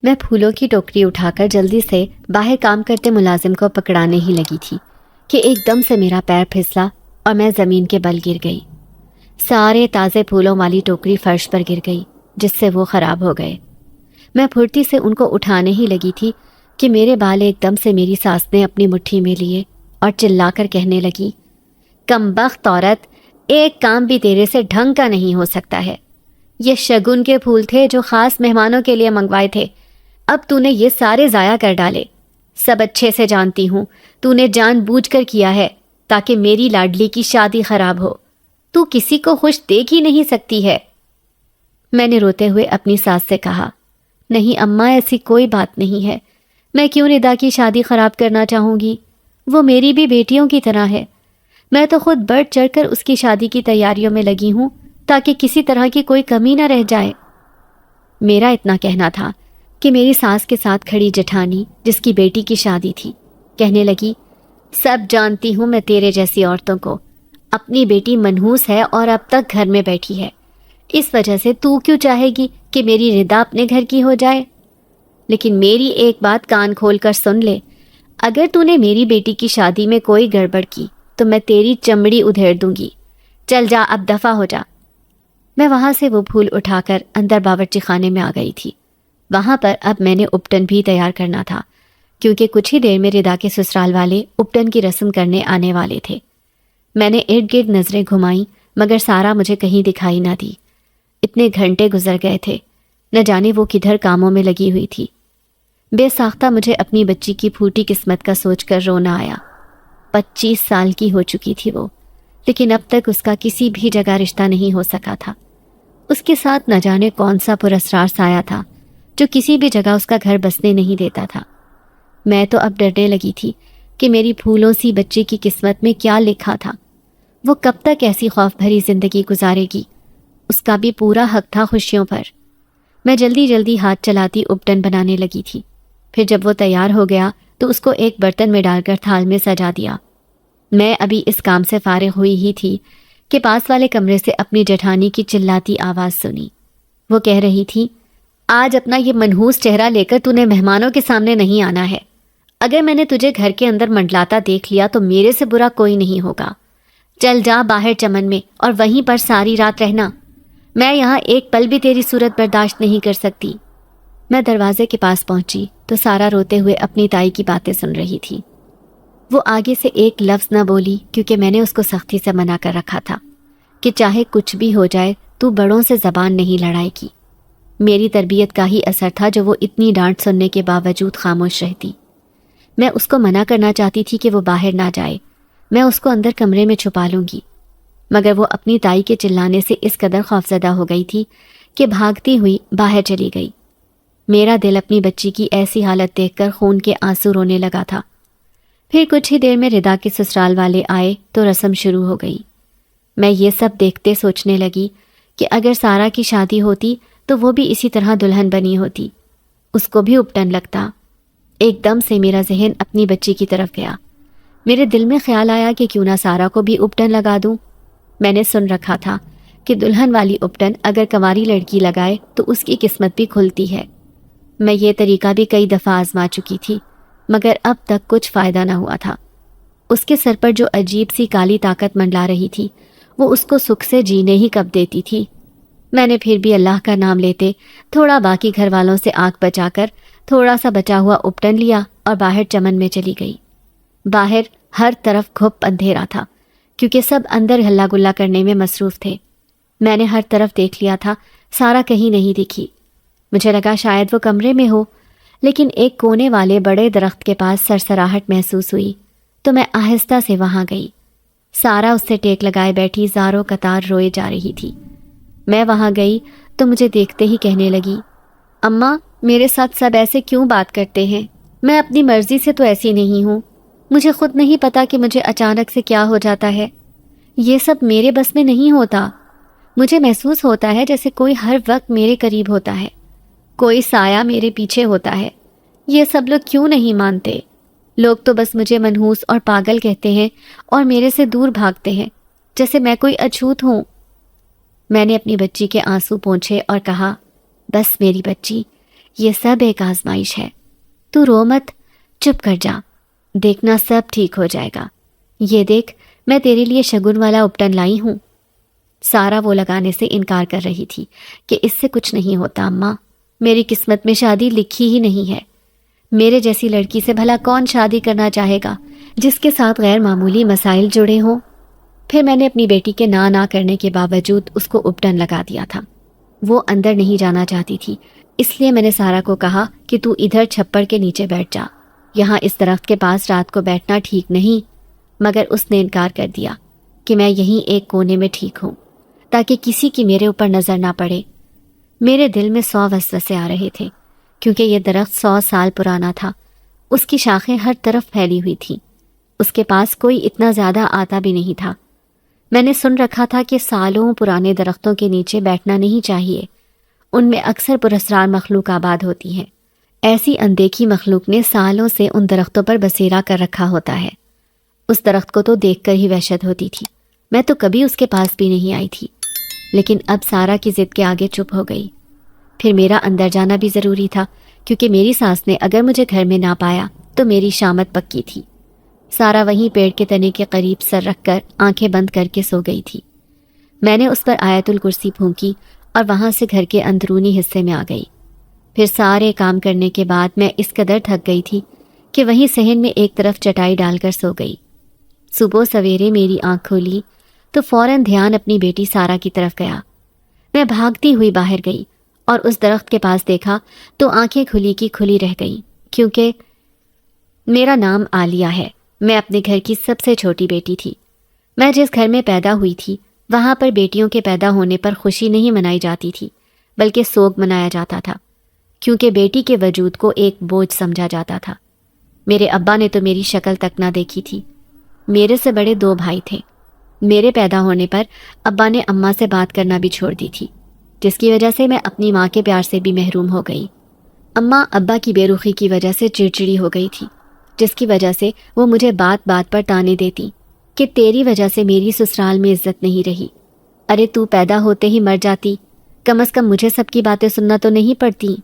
میں پھولوں کی ٹوکری اٹھا کر جلدی سے باہر کام کرتے ملازم کو پکڑانے ہی لگی تھی کہ ایک دم سے میرا پیر پھسلا اور میں زمین کے بل گر گئی۔ سارے تازے پھولوں والی ٹوکری فرش پر گر گئی، جس سے وہ خراب ہو گئے۔ میں پھرتی سے ان کو اٹھانے ہی لگی تھی کہ میرے بال ایک دم سے میری ساس نے اپنی مٹھی میں لیے اور چلا کر کہنے لگی، کمبخت عورت، ایک کام بھی تیرے سے ڈھنگ کا نہیں ہو سکتا ہے۔ یہ شگن کے پھول تھے جو خاص مہمانوں کے لیے منگوائے تھے، اب تو نے یہ سارے ضائع کر ڈالے۔ سب اچھے سے جانتی ہوں تو نے جان بوجھ کر کیا ہے تاکہ میری لاڈلی کی شادی خراب ہو۔ تو کسی کو خوش دیکھ ہی نہیں سکتی ہے۔ میں نے روتے ہوئے اپنی ساس سے کہا، نہیں اماں، ایسی کوئی بات نہیں ہے، میں کیوں ندا کی شادی خراب کرنا چاہوں گی؟ وہ میری بھی بیٹیوں کی طرح ہے۔ میں تو خود بڑھ چڑھ کر اس کی شادی کی تیاریوں میں لگی ہوں تاکہ کسی طرح کی کوئی کمی نہ رہ جائے۔ میرا اتنا کہنا تھا کہ میری ساس کے ساتھ کھڑی جٹھانی، جس کی بیٹی کی شادی تھی، کہنے لگی، سب جانتی ہوں میں تیرے جیسی عورتوں کو، اپنی بیٹی منحوس ہے اور اب تک گھر میں بیٹھی ہے، اس وجہ سے تو کیوں چاہے گی کہ میری ردا اپنے گھر کی ہو جائے؟ لیکن میری ایک بات کان کھول کر سن لے، اگر تو نے میری بیٹی کی شادی میں کوئی گڑبڑ کی تو میں تیری چمڑی ادھیڑ دوں گی۔ چل جا، اب دفع ہو جا۔ میں وہاں سے وہ پھول اٹھا کر اندر باورچی خانے میں آ گئی تھی۔ وہاں پر اب میں نے اپٹن بھی تیار کرنا تھا، کیونکہ کچھ ہی دیر میں ردا کے سسرال والے اپٹن کی رسم کرنے آنے والے تھے۔ میں نے ارد گرد نظریں گھمائیں مگر سارا مجھے کہیں دکھائی نہ دی۔ اتنے گھنٹے گزر گئے تھے، نہ جانے وہ کدھر کاموں میں لگی ہوئی تھی۔ بے ساختہ مجھے اپنی بچی کی پھوٹی قسمت کا سوچ کر رونا آیا۔ 25 سال کی ہو چکی تھی وہ، لیکن اب تک اس کا کسی بھی جگہ رشتہ نہیں ہو سکا تھا۔ اس کے ساتھ نہ جانے کون سا پراسرار سایہ تھا جو کسی بھی جگہ اس کا گھر بسنے نہیں دیتا تھا۔ میں تو اب ڈرنے لگی تھی کہ میری پھولوں سی بچی کی قسمت میں کیا لکھا تھا۔ وہ کب تک ایسی خوف بھری زندگی گزارے گی؟ اس کا بھی پورا حق تھا خوشیوں پر۔ میں جلدی جلدی ہاتھ چلاتی اپٹن بنانے لگی تھی۔ پھر جب وہ تیار ہو گیا تو اس کو ایک برتن میں ڈال کر تھال میں سجا دیا۔ میں ابھی اس کام سے فارغ ہوئی ہی تھی کہ پاس والے کمرے سے اپنی جٹھانی کی چلاتی آواز سنی۔ وہ کہہ رہی تھی، آج اپنا یہ منحوس چہرہ لے کر تو نے مہمانوں کے سامنے نہیں آنا ہے۔ اگر میں نے تجھے گھر کے اندر منڈلاتا دیکھ لیا تو میرے سے برا کوئی نہیں ہوگا۔ چل جا باہر چمن میں اور وہیں پر ساری رات رہنا۔ میں یہاں ایک پل بھی تیری صورت برداشت نہیں کر سکتی۔ میں دروازے کے پاس پہنچی تو سارا روتے ہوئے اپنی تائی کی باتیں سن رہی تھی۔ وہ آگے سے ایک لفظ نہ بولی کیونکہ میں نے اس کو سختی سے منع کر رکھا تھا کہ چاہے کچھ بھی ہو جائے تو بڑوں سے زبان نہیں لڑائے گی۔ میری تربیت کا ہی اثر تھا جو وہ اتنی ڈانٹ سننے کے باوجود خاموش رہتی۔ میں اس کو منع کرنا چاہتی تھی کہ وہ باہر نہ جائے، میں اس کو اندر کمرے میں چھپا لوں گی، مگر وہ اپنی تائی کے چلانے سے اس قدر خوفزدہ ہو گئی تھی کہ بھاگتی ہوئی باہر چلی گئی۔ میرا دل اپنی بچی کی ایسی حالت دیکھ کر خون کے آنسو رونے لگا تھا۔ پھر کچھ ہی دیر میں ردا کے سسرال والے آئے تو رسم شروع ہو گئی۔ میں یہ سب دیکھتے سوچنے لگی کہ اگر سارا کی شادی ہوتی تو وہ بھی اسی طرح دلہن بنی ہوتی، اس کو بھی اپٹن لگتا۔ ایک دم سے میرا ذہن اپنی بچی کی طرف گیا۔ میرے دل میں خیال آیا کہ کیوں نہ سارا کو بھی اپٹن لگا دوں۔ میں نے سن رکھا تھا کہ دلہن والی اپٹن اگر کنواری لڑکی لگائے تو اس کی قسمت بھی کھلتی ہے۔ میں یہ طریقہ بھی کئی دفعہ آزما چکی تھی مگر اب تک کچھ فائدہ نہ ہوا تھا۔ اس کے سر پر جو عجیب سی کالی طاقت منڈلا رہی تھی وہ اس کو سکھ سے جینے ہی کب دیتی تھی۔ میں نے پھر بھی اللہ کا نام لیتے تھوڑا باقی گھر والوں سے آنکھ بچا کر تھوڑا سا بچا ہوا اپٹن لیا اور باہر چمن میں چلی گئی۔ باہر ہر طرف گھپ اندھیرا تھا کیونکہ سب اندر ہلا گلا کرنے میں مصروف تھے۔ میں نے ہر طرف دیکھ لیا تھا، سارا کہیں نہیں دکھی۔ مجھے لگا شاید وہ کمرے میں ہو، لیکن ایک کونے والے بڑے درخت کے پاس سرسراہٹ محسوس ہوئی تو میں آہستہ سے وہاں گئی۔ سارا اس سے ٹیک لگائے بیٹھی زاروں قطار روئے جا رہی تھی۔ میں وہاں گئی تو مجھے دیکھتے ہی کہنے لگی، اماں میرے ساتھ سب ایسے کیوں بات کرتے ہیں؟ میں اپنی مرضی سے تو ایسی نہیں ہوں، مجھے خود نہیں پتا کہ مجھے اچانک سے کیا ہو جاتا ہے۔ یہ سب میرے بس میں نہیں ہوتا۔ مجھے محسوس ہوتا ہے جیسے کوئی ہر وقت میرے قریب ہوتا ہے، کوئی سایہ میرے پیچھے ہوتا ہے۔ یہ سب لوگ کیوں نہیں مانتے؟ لوگ تو بس مجھے منحوس اور پاگل کہتے ہیں اور میرے سے دور بھاگتے ہیں جیسے میں کوئی اچھوت ہوں۔ میں نے اپنی بچی کے آنسو پونچھے اور کہا، بس میری بچی، یہ سب ایک آزمائش ہے. تو رو مت، چپ کر جا، دیکھنا سب ٹھیک ہو جائے گا. یہ دیکھ، میں تیرے لیے شگن والا اپٹن لائی ہوں. سارا وہ لگانے سے انکار کر رہی تھی کہ اس سے کچھ نہیں ہوتا اماں، میری قسمت میں شادی لکھی ہی نہیں ہے. میرے جیسی لڑکی سے بھلا کون شادی کرنا چاہے گا جس کے ساتھ غیر معمولی مسائل جڑے ہوں. پھر میں نے اپنی بیٹی کے نہ کرنے کے باوجود اس کو اپٹن لگا دیا تھا. وہ اندر نہیں جانا چاہتی تھی، اس لیے میں نے سارا کو کہا کہ تو ادھر چھپڑ کے نیچے بیٹھ جا، یہاں اس درخت کے پاس رات کو بیٹھنا ٹھیک نہیں. مگر اس نے انکار کر دیا کہ میں یہیں ایک کونے میں ٹھیک ہوں تاکہ کسی کی میرے اوپر نظر نہ پڑے. میرے دل میں 100 وسوسے آ رہے تھے کیونکہ یہ درخت 100 سال پرانا تھا. اس کی شاخیں ہر طرف پھیلی ہوئی تھیں. اس کے پاس کوئی اتنا زیادہ آتا بھی نہیں تھا. میں نے سن رکھا تھا کہ سالوں پرانے درختوں کے نیچے بیٹھنا نہیں چاہیے، ان میں اکثر پراسرار مخلوق آباد ہوتی ہیں. ایسی اندیکھی مخلوق نے سالوں سے ان درختوں پر بسیرا کر رکھا ہوتا ہے. اس درخت کو تو دیکھ کر ہی وحشت ہوتی تھی. میں تو کبھی اس کے پاس بھی نہیں آئی تھی، لیکن اب سارا کی ضد کے آگے چپ ہو گئی. پھر میرا اندر جانا بھی ضروری تھا کیونکہ میری ساس نے اگر مجھے گھر میں نہ پایا تو میری شامت پکی تھی. سارا وہیں پیڑ کے تنے کے قریب سر رکھ کر آنکھیں بند کر کے سو گئی تھی. میں نے اس پر آیت الکرسی پھونکی اور وہاں سے گھر کے اندرونی حصے میں آ گئی. پھر سارے کام کرنے کے بعد میں اس قدر تھک گئی تھی کہ وہیں صحن میں ایک طرف چٹائی ڈال کر سو گئی. صبح سویرے میری آنکھ کھولی تو فوراً دھیان اپنی بیٹی سارا کی طرف گیا. میں بھاگتی ہوئی باہر گئی اور اس درخت کے پاس دیکھا تو آنکھیں کھلی کی کھلی رہ گئیں کیونکہ میرا نام عالیہ ہے. میں اپنے گھر کی سب سے چھوٹی بیٹی تھی. میں جس گھر میں پیدا ہوئی تھی وہاں پر بیٹیوں کے پیدا ہونے پر خوشی نہیں منائی جاتی تھی بلکہ سوگ منایا جاتا تھا کیونکہ بیٹی کے وجود کو ایک بوجھ سمجھا جاتا تھا. میرے ابا نے تو میری شکل تک نہ دیکھی تھی. میرے سے بڑے 2 بھائی تھے. میرے پیدا ہونے پر ابا نے اماں سے بات کرنا بھی چھوڑ دی تھی جس کی وجہ سے میں اپنی ماں کے پیار سے بھی محروم ہو گئی. اماں ابا کی بے رخی کی وجہ سے چڑچڑی ہو گئی تھی جس کی وجہ سے وہ مجھے بات بات پر تانے دیتی کہ تیری وجہ سے میری سسرال میں عزت نہیں رہی. ارے تو پیدا ہوتے ہی مر جاتی، کم از کم مجھے سب کی باتیں سننا تو نہیں پڑتی.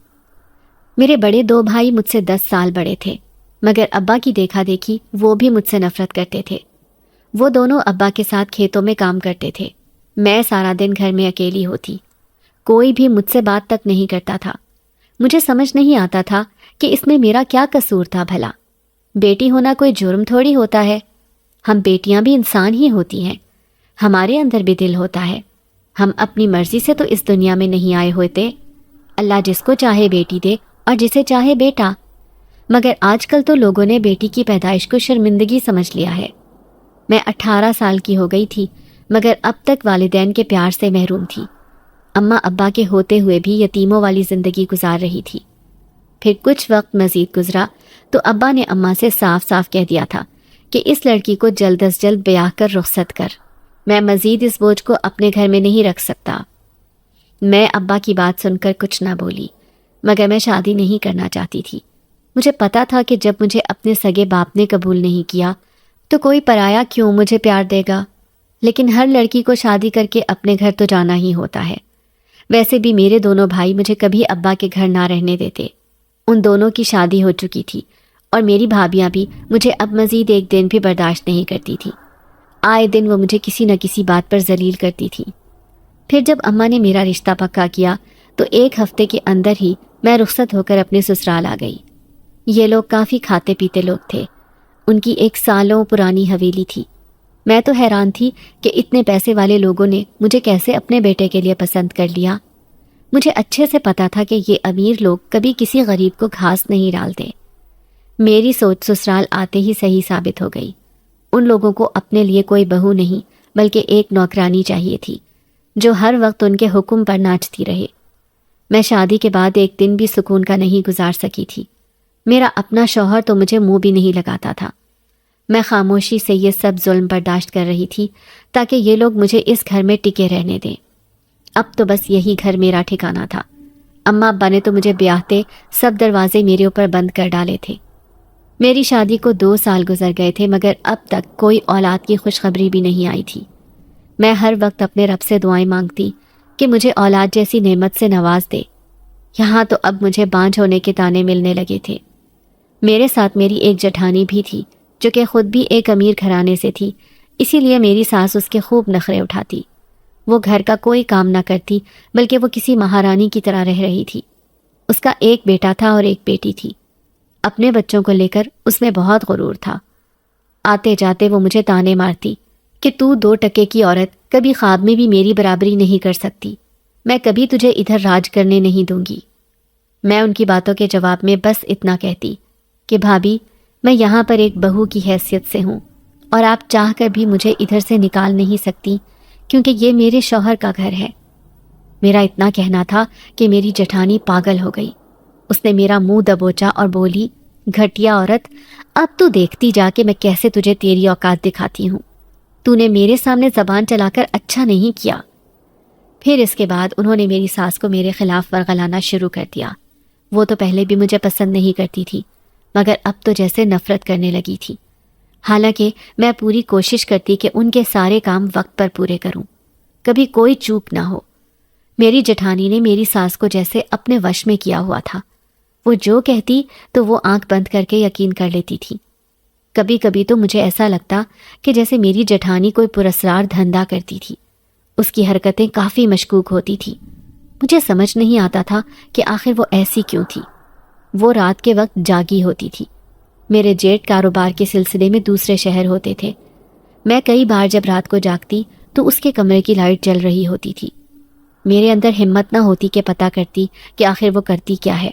میرے بڑے 2 بھائی مجھ سے 10 سال بڑے تھے مگر ابا کی دیکھا دیکھی وہ بھی مجھ سے نفرت کرتے تھے. وہ دونوں ابا کے ساتھ کھیتوں میں کام کرتے تھے. میں سارا دن گھر میں اکیلی ہوتی. کوئی بھی مجھ سے بات تک نہیں کرتا تھا. مجھے سمجھ نہیں آتا تھا کہ اس میں میرا کیا قصور تھا بھلا. بیٹی ہونا کوئی جرم تھوڑی ہوتا ہے. ہم بیٹیاں بھی انسان ہی ہوتی ہیں، ہمارے اندر بھی دل ہوتا ہے. ہم اپنی مرضی سے تو اس دنیا میں نہیں آئے ہوتے. اللہ جس کو چاہے بیٹی دے اور جسے چاہے بیٹا. مگر آج کل تو لوگوں نے بیٹی کی پیدائش کو شرمندگی سمجھ لیا ہے. میں 18 سال کی ہو گئی تھی مگر اب تک والدین کے پیار سے محروم تھی. اماں ابا کے ہوتے ہوئے بھی یتیموں والی زندگی گزار رہی تھی. پھر کچھ وقت مزید گزرا تو ابا نے اماں سے صاف صاف کہہ دیا تھا کہ اس لڑکی کو جلد از جلد بیاہ کر رخصت کر. میں مزید اس بوجھ کو اپنے گھر میں نہیں رکھ سکتا. میں ابا کی بات سن کر کچھ نہ بولی مگر میں شادی نہیں کرنا چاہتی تھی. مجھے پتا تھا کہ جب مجھے اپنے سگے باپ نے قبول نہیں کیا تو کوئی پرایا کیوں مجھے پیار دے گا. لیکن ہر لڑکی کو شادی کر کے اپنے گھر تو جانا ہی ہوتا ہے. ویسے بھی میرے دونوں بھائی مجھے کبھی ابا کے گھر نہ رہنے دیتے. ان دونوں کی شادی ہو چکی تھی اور میری بھابیاں بھی مجھے اب مزید ایک دن بھی برداشت نہیں کرتی تھی. آئے دن وہ مجھے کسی نہ کسی بات پر ذلیل کرتی تھی. پھر جب اماں نے میرا رشتہ پکا کیا تو 1 ہفتے کے اندر ہی میں رخصت ہو کر اپنے سسرال آ گئی. یہ لوگ کافی کھاتے پیتے لوگ تھے. ان کی 1 سالوں پرانی حویلی تھی. میں تو حیران تھی کہ اتنے پیسے والے لوگوں نے مجھے کیسے اپنے بیٹے کے لیے پسند کر لیا. مجھے اچھے سے پتا تھا کہ یہ امیر لوگ کبھی کسی غریب کو گھاس نہیں ڈالتے. میری سوچ سسرال آتے ہی صحیح ثابت ہو گئی. ان لوگوں کو اپنے لیے کوئی بہو نہیں بلکہ ایک نوکرانی چاہیے تھی جو ہر وقت ان کے حکم پر ناچتی رہے. میں شادی کے بعد ایک دن بھی سکون کا نہیں گزار سکی تھی. میرا اپنا شوہر تو مجھے منہ بھی نہیں لگاتا تھا. میں خاموشی سے یہ سب ظلم برداشت کر رہی تھی تاکہ یہ لوگ مجھے اس گھر میں ٹکے رہنے دیں. اب تو بس یہی گھر میرا ٹھکانہ تھا. اماں ابا نے تو مجھے بیاہتے سب دروازے میرے اوپر بند کر ڈالے تھے. میری شادی کو 2 سال گزر گئے تھے مگر اب تک کوئی اولاد کی خوشخبری بھی نہیں آئی تھی. میں ہر وقت اپنے رب سے دعائیں مانگتی کہ مجھے اولاد جیسی نعمت سے نواز دے. یہاں تو اب مجھے بانجھ ہونے کے تانے ملنے لگے تھے۔ میرے ساتھ میری ایک جٹھانی بھی تھی جو کہ خود بھی ایک امیر گھرانے سے تھی، اسی لیے میری ساس اس کے خوب نخرے اٹھاتی۔ وہ گھر کا کوئی کام نہ کرتی بلکہ وہ کسی مہارانی کی طرح رہ رہی تھی۔ اس کا ایک بیٹا تھا اور ایک بیٹی تھی۔ اپنے بچوں کو لے کر اس میں بہت غرور تھا۔ آتے جاتے وہ مجھے تانے مارتی کہ تو 2 ٹکے کی عورت کبھی خواب میں بھی میری برابری نہیں کر سکتی، میں کبھی تجھے ادھر راج کرنے نہیں دوں گی۔ میں ان کی باتوں کے جواب میں بس اتنا کہتی کہ بھابھی، میں یہاں پر ایک بہو کی حیثیت سے ہوں اور آپ چاہ کر بھی مجھے ادھر سے نکال نہیں سکتی کیونکہ یہ میرے شوہر کا گھر ہے۔ میرا اتنا کہنا تھا کہ میری جٹھانی پاگل ہو گئی۔ اس نے میرا منہ دبوچا اور بولی، گھٹیا عورت، اب تو دیکھتی جا کہ میں کیسے تجھے تیری اوقات دکھاتی ہوں۔ تو نے میرے سامنے زبان چلا کر اچھا نہیں کیا۔ پھر اس کے بعد انہوں نے میری ساس کو میرے خلاف ورغلانا شروع کر دیا۔ وہ تو پہلے بھی مجھے پسند نہیں کرتی تھی مگر اب تو جیسے نفرت کرنے لگی تھی۔ حالانکہ میں پوری کوشش کرتی کہ ان کے سارے کام وقت پر پورے کروں، کبھی کوئی چوک نہ ہو۔ میری جٹھانی نے میری ساس کو جیسے اپنے وش میں کیا ہوا تھا۔ وہ جو کہتی تو وہ آنکھ بند کر کے یقین کر لیتی تھی۔ کبھی کبھی تو مجھے ایسا لگتا کہ جیسے میری جٹھانی کوئی پراسرار دھندا کرتی تھی۔ اس کی حرکتیں کافی مشکوک ہوتی تھی۔ مجھے سمجھ نہیں آتا تھا کہ آخر وہ ایسی کیوں تھی۔ وہ رات کے وقت جاگی ہوتی تھی۔ میرے جیٹ کاروبار کے سلسلے میں دوسرے شہر ہوتے تھے۔ میں کئی بار جب رات کو جاگتی تو اس کے کمرے کی لائٹ جل رہی ہوتی تھی۔ میرے اندر ہمت نہ ہوتی کہ پتہ کرتی کہ آخر وہ کرتی کیا ہے۔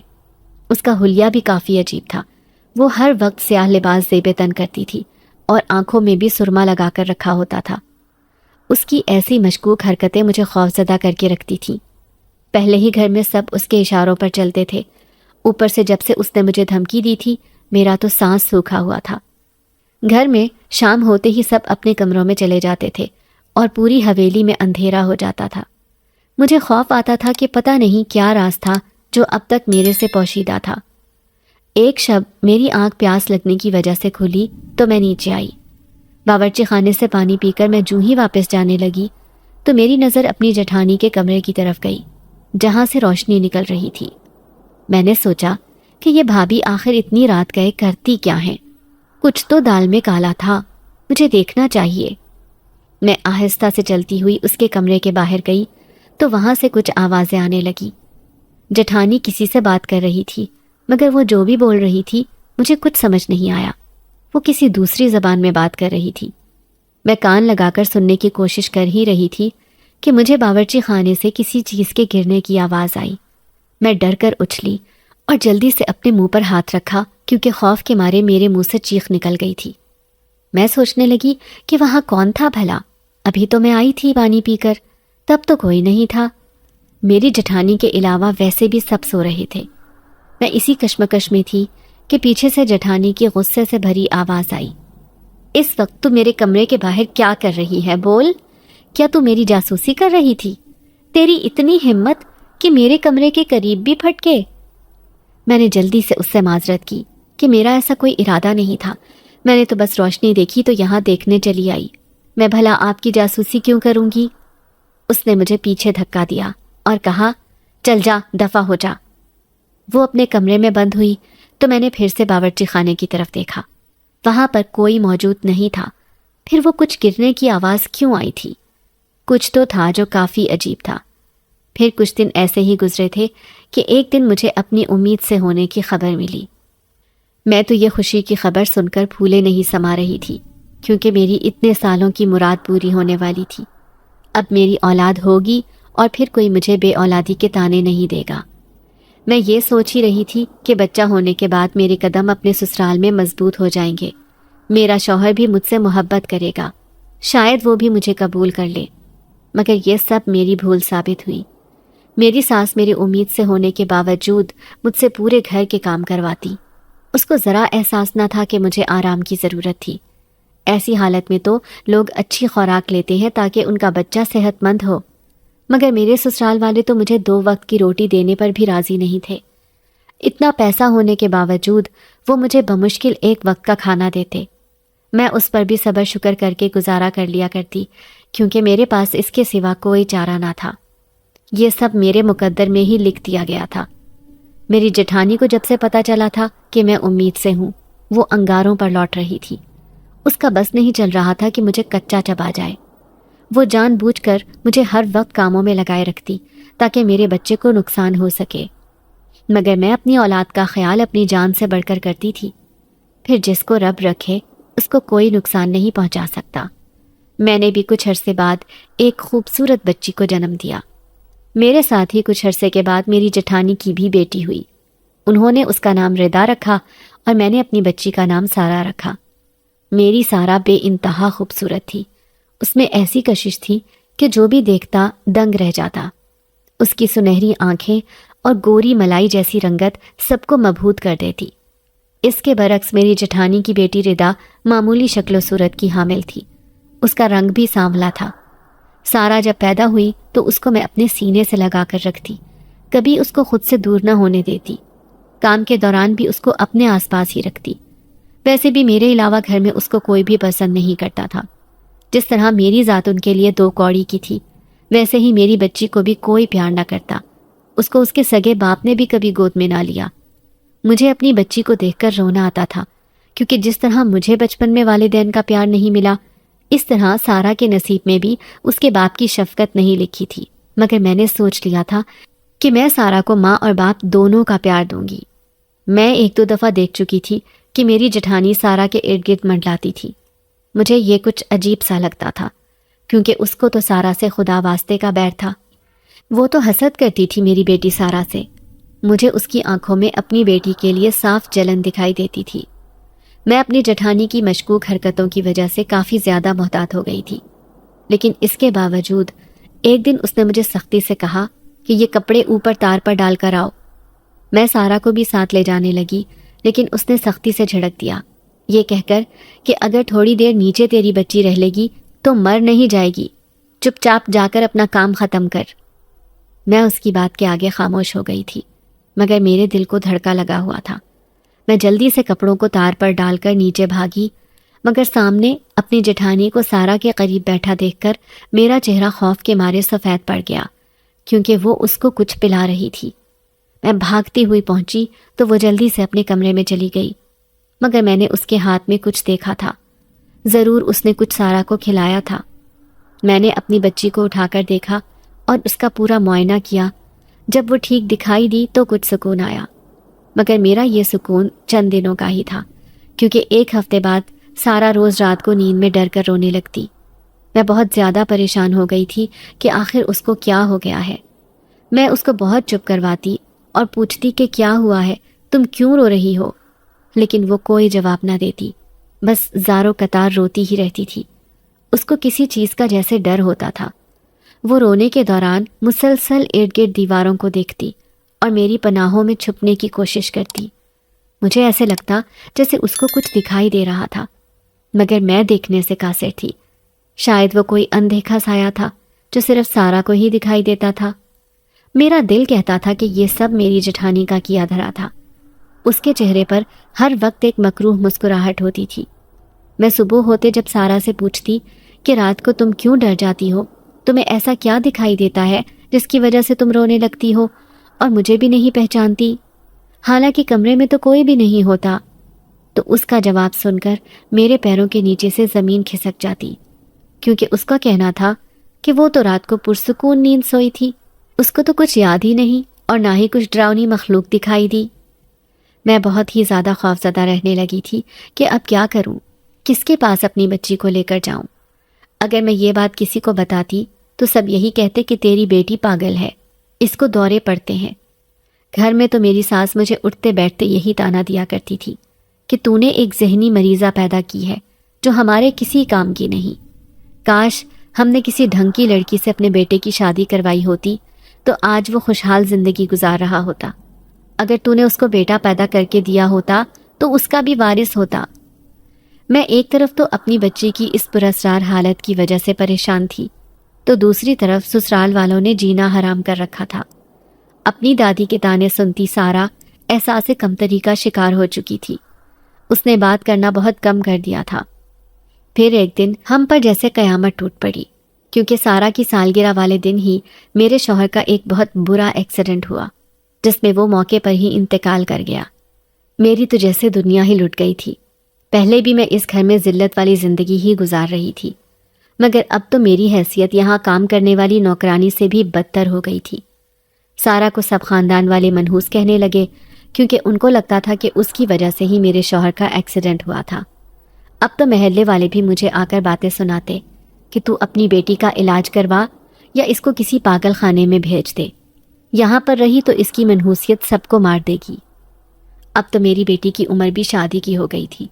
اس کا حلیہ بھی کافی عجیب تھا۔ وہ ہر وقت سیاہ لباس زیب تن کرتی تھی اور آنکھوں میں بھی سرما لگا کر رکھا ہوتا تھا۔ اس کی ایسی مشکوک حرکتیں مجھے خوفزدہ کر کے رکھتی تھیں۔ پہلے ہی گھر میں سب اس کے اشاروں پر چلتے تھے، اوپر سے جب سے اس نے مجھے دھمکی دی تھی میرا تو سانس سوکھا ہوا تھا۔ گھر میں شام ہوتے ہی سب اپنے کمروں میں چلے جاتے تھے اور پوری حویلی میں اندھیرا ہو جاتا تھا۔ مجھے خوف آتا تھا کہ پتہ نہیں کیا راز تھا جو اب تک میرے سے پوشیدہ تھا۔ ایک شب میری آنکھ پیاس لگنے کی وجہ سے کھلی تو میں نیچے آئی۔ باورچی خانے سے پانی پی کر میں جوں ہی واپس جانے لگی تو میری نظر اپنی جٹھانی کے کمرے کی طرف گئی جہاں سے روشنی نکل رہی تھی۔ میں نے سوچا کہ یہ بھابھی آخر اتنی رات گئے کرتی کیا ہیں؟ کچھ تو دال میں کالا تھا، مجھے دیکھنا چاہیے۔ میں آہستہ سے چلتی ہوئی اس کے کمرے کے باہر گئی تو وہاں سے کچھ آوازیں آنے لگیں۔ جٹھانی کسی سے بات کر رہی تھی مگر وہ جو بھی بول رہی تھی مجھے کچھ سمجھ نہیں آیا۔ وہ کسی دوسری زبان میں بات کر رہی تھی۔ میں کان لگا کر سننے کی کوشش کر ہی رہی تھی کہ مجھے باورچی خانے سے کسی چیز کے گرنے کی آواز آئی۔ میں ڈر کر اچھلی اور جلدی سے اپنے منہ پر ہاتھ رکھا کیونکہ خوف کے مارے میرے منہ سے چیخ نکل گئی تھی۔ میں سوچنے لگی کہ وہاں کون تھا بھلا؟ ابھی تو میں آئی تھی پانی پی کر، تب تو کوئی نہیں تھا۔ میری جٹھانی کے علاوہ ویسے بھی سب سو رہے تھے۔ میں اسی کشمکش میں تھی کہ پیچھے سے جٹھانی کی غصے سے بھری آواز آئی، اس وقت تو میرے کمرے کے باہر کیا کر رہی ہے؟ بول، کیا تو میری جاسوسی کر رہی تھی؟ تیری اتنی ہمت کہ میرے کمرے کے قریب بھی پھٹکے؟ میں نے جلدی سے اس سے معذرت کی کہ میرا ایسا کوئی ارادہ نہیں تھا، میں نے تو بس روشنی دیکھی تو یہاں دیکھنے چلی آئی، میں بھلا آپ کی جاسوسی کیوں کروں گی؟ اس نے مجھے پیچھے دھکا دیا اور کہا، چل جا، دفع ہو جا۔ وہ اپنے کمرے میں بند ہوئی تو میں نے پھر سے باورچی خانے کی طرف دیکھا، وہاں پر کوئی موجود نہیں تھا۔ پھر وہ کچھ گرنے کی آواز کیوں آئی تھی؟ کچھ تو تھا جو کافی عجیب تھا۔ پھر کچھ دن ایسے ہی گزرے تھے کہ ایک دن مجھے اپنی امید سے ہونے کی خبر ملی۔ میں تو یہ خوشی کی خبر سن کر پھولے نہیں سما رہی تھی کیونکہ میری اتنے سالوں کی مراد پوری ہونے والی تھی۔ اب میری اولاد ہوگی اور پھر کوئی مجھے بے اولادی کے تانے نہیں دے گا۔ میں یہ سوچ ہی رہی تھی کہ بچہ ہونے کے بعد میرے قدم اپنے سسرال میں مضبوط ہو جائیں گے، میرا شوہر بھی مجھ سے محبت کرے گا، شاید وہ بھی مجھے قبول کر لے۔ مگر یہ سب میری بھول ثابت ہوئی۔ میری ساس میری امید سے ہونے کے باوجود مجھ سے پورے گھر کے کام کرواتی۔ اس کو ذرا احساس نہ تھا کہ مجھے آرام کی ضرورت تھی۔ ایسی حالت میں تو لوگ اچھی خوراک لیتے ہیں تاکہ ان کا بچہ صحت مند ہو، مگر میرے سسرال والے تو مجھے 2 وقت کی روٹی دینے پر بھی راضی نہیں تھے۔ اتنا پیسہ ہونے کے باوجود وہ مجھے بمشکل 1 وقت کا کھانا دیتے۔ میں اس پر بھی صبر شکر کر کے گزارا کر لیا کرتی کیونکہ میرے پاس اس کے سوا کوئی چارہ نہ تھا۔ یہ سب میرے مقدر میں ہی لکھ دیا گیا تھا۔ میری جٹھانی کو جب سے پتہ چلا تھا کہ میں امید سے ہوں، وہ انگاروں پر لوٹ رہی تھی۔ اس کا بس نہیں چل رہا تھا کہ مجھے کچا چبا جائے۔ وہ جان بوجھ کر مجھے ہر وقت کاموں میں لگائے رکھتی تاکہ میرے بچے کو نقصان ہو سکے، مگر میں اپنی اولاد کا خیال اپنی جان سے بڑھ کر کرتی تھی۔ پھر جس کو رب رکھے اس کو کوئی نقصان نہیں پہنچا سکتا۔ میں نے بھی کچھ عرصے بعد ایک خوبصورت بچی کو جنم دیا۔ میرے ساتھ ہی کچھ عرصے کے بعد میری جٹھانی کی بھی بیٹی ہوئی۔ انہوں نے اس کا نام ردا رکھا اور میں نے اپنی بچی کا نام سارا رکھا۔ میری سارا بے انتہا خوبصورت تھی۔ اس میں ایسی کشش تھی کہ جو بھی دیکھتا دنگ رہ جاتا۔ اس کی سنہری آنکھیں اور گوری ملائی جیسی رنگت سب کو مبہوت کر دیتی۔ اس کے برعکس میری جٹھانی کی بیٹی ردا معمولی شکل و صورت کی حامل تھی۔ اس کا رنگ بھی سانولا تھا۔ سارا جب پیدا ہوئی تو اس کو میں اپنے سینے سے لگا کر رکھتی، کبھی اس کو خود سے دور نہ ہونے دیتی۔ کام کے دوران بھی اس کو اپنے آس پاس ہی رکھتی۔ ویسے بھی میرے علاوہ گھر میں اس کو کوئی بھی پسند نہیں کرتا تھا۔ جس طرح میری ذات ان کے لیے 2 کوڑی کی تھی، ویسے ہی میری بچی کو بھی کوئی پیار نہ کرتا۔ اس کو اس کے سگے باپ نے بھی کبھی گود میں نہ لیا۔ مجھے اپنی بچی کو دیکھ کر رونا آتا تھا، کیونکہ جس طرح مجھے بچپن میں والدین کا پیار نہیں ملا، اس طرح سارا کے نصیب میں بھی اس کے باپ کی شفقت نہیں لکھی تھی۔ مگر میں نے سوچ لیا تھا کہ میں سارا کو ماں اور باپ دونوں کا پیار دوں گی۔ میں 1-2 دفعہ دیکھ چکی تھی کہ میری جٹھانی سارا کے ارد گرد منڈلاتی تھی۔ مجھے یہ کچھ عجیب سا لگتا تھا، کیونکہ اس کو تو سارا سے خدا واسطے کا بیر تھا۔ وہ تو حسد کرتی تھی میری بیٹی سارا سے۔ مجھے اس کی آنکھوں میں اپنی بیٹی کے لیے صاف جلن دکھائی دیتی تھی۔ میں اپنی جٹھانی کی مشکوک حرکتوں کی وجہ سے کافی زیادہ محتاط ہو گئی تھی، لیکن اس کے باوجود ایک دن اس نے مجھے سختی سے کہا کہ یہ کپڑے اوپر تار پر ڈال کر آؤ۔ میں سارا کو بھی ساتھ لے جانے لگی، لیکن اس نے سختی سے جھڑک دیا، یہ کہہ کر کہ اگر تھوڑی دیر نیچے تیری بچی رہ لے گی تو مر نہیں جائے گی، چپ چاپ جا کر اپنا کام ختم کر۔ میں اس کی بات کے آگے خاموش ہو گئی تھی، مگر میرے دل کو دھڑکا لگا ہوا تھا۔ میں جلدی سے کپڑوں کو تار پر ڈال کر نیچے بھاگی، مگر سامنے اپنی جٹھانی کو سارا کے قریب بیٹھا دیکھ کر میرا چہرہ خوف کے مارے سفید پڑ گیا، کیونکہ وہ اس کو کچھ پلا رہی تھی۔ میں بھاگتی ہوئی پہنچی تو وہ جلدی سے اپنے کمرے میں چلی گئی، مگر میں نے اس کے ہاتھ میں کچھ دیکھا تھا۔ ضرور اس نے کچھ سارا کو کھلایا تھا۔ میں نے اپنی بچی کو اٹھا کر دیکھا اور اس کا پورا معائنہ کیا۔ جب وہ ٹھیک دکھائی دی تو کچھ سکون آیا، مگر میرا یہ سکون چند دنوں کا ہی تھا، کیونکہ 1 ہفتے بعد سارا روز رات کو نیند میں ڈر کر رونے لگتی۔ میں بہت زیادہ پریشان ہو گئی تھی کہ آخر اس کو کیا ہو گیا ہے۔ میں اس کو بہت چپ کرواتی اور پوچھتی کہ کیا ہوا ہے، تم کیوں رو رہی ہو، لیکن وہ کوئی جواب نہ دیتی، بس زاروں قطار روتی ہی رہتی تھی۔ اس کو کسی چیز کا جیسے ڈر ہوتا تھا۔ وہ رونے کے دوران مسلسل ارد گرد دیواروں کو دیکھتی اور میری پناہوں میں چھپنے کی کوشش کرتی۔ مجھے ایسے لگتا جیسے اس کو کچھ دکھائی دے رہا تھا، مگر میں دیکھنے سے قاصر تھی۔ شاید وہ کوئی اندیکھا سایہ تھا جو صرف سارا کو ہی دکھائی دیتا تھا۔ میرا دل کہتا تھا کہ یہ سب میری جٹھانی کا کیا دھرا تھا۔ اس کے چہرے پر ہر وقت ایک مکروہ مسکراہٹ ہوتی تھی۔ میں صبح ہوتے جب سارا سے پوچھتی کہ رات کو تم کیوں ڈر جاتی ہو، تمہیں ایسا کیا دکھائی دیتا ہے جس کی وجہ سے تم رونے لگتی ہو اور مجھے بھی نہیں پہچانتی، حالانکہ کمرے میں تو کوئی بھی نہیں ہوتا، تو اس کا جواب سن کر میرے پیروں کے نیچے سے زمین کھسک جاتی، کیونکہ اس کا کہنا تھا کہ وہ تو رات کو پرسکون نیند سوئی تھی، اس کو تو کچھ یاد ہی نہیں اور نہ ہی کچھ ڈراؤنی مخلوق دکھائی دی۔ میں بہت ہی زیادہ خوفزدہ رہنے لگی تھی کہ اب کیا کروں، کس کے پاس اپنی بچی کو لے کر جاؤں۔ اگر میں یہ بات کسی کو بتاتی تو سب یہی کہتے کہ تیری بیٹی پاگل ہے، اس کو دورے پڑتے ہیں۔ گھر میں تو میری ساس مجھے اٹھتے بیٹھتے یہی تانا دیا کرتی تھی کہ تو نے ایک ذہنی مریضہ پیدا کی ہے جو ہمارے کسی کام کی نہیں۔ کاش ہم نے کسی ڈھنگ کی لڑکی سے اپنے بیٹے کی شادی کروائی ہوتی تو آج وہ خوشحال زندگی گزار رہا ہوتا۔ اگر تو نے اس کو بیٹا پیدا کر کے دیا ہوتا تو اس کا بھی وارث ہوتا۔ میں ایک طرف تو اپنی بچی کی اس پراسرار حالت کی وجہ سے پریشان تھی، تو دوسری طرف سسرال والوں نے جینا حرام کر رکھا تھا۔ اپنی دادی کے تانے سنتی سارا احساس کمتری کا شکار ہو چکی تھی۔ اس نے بات کرنا بہت کم کر دیا تھا۔ پھر ایک دن ہم پر جیسے قیامت ٹوٹ پڑی، کیونکہ سارا کی سالگرہ والے دن ہی میرے شوہر کا ایک بہت برا ایکسیڈنٹ ہوا۔ جس میں وہ موقع پر ہی انتقال کر گیا۔ میری تو جیسے دنیا ہی لٹ گئی تھی۔ پہلے بھی میں اس گھر میں ذلت والی زندگی ہی گزار رہی تھی، مگر اب تو میری حیثیت یہاں کام کرنے والی نوکرانی سے بھی بدتر ہو گئی تھی۔ سارا کو سب خاندان والے منحوس کہنے لگے، کیونکہ ان کو لگتا تھا کہ اس کی وجہ سے ہی میرے شوہر کا ایکسیڈنٹ ہوا تھا۔ اب تو محلے والے بھی مجھے آ کر باتیں سناتے کہ تو اپنی بیٹی کا علاج کروا یا اس کو کسی پاگل خانے میں بھیج دے، یہاں پر رہی تو اس کی منحوسیت سب کو مار دے گی۔ اب تو میری بیٹی کی عمر بھی شادی کی ہو گئی تھی۔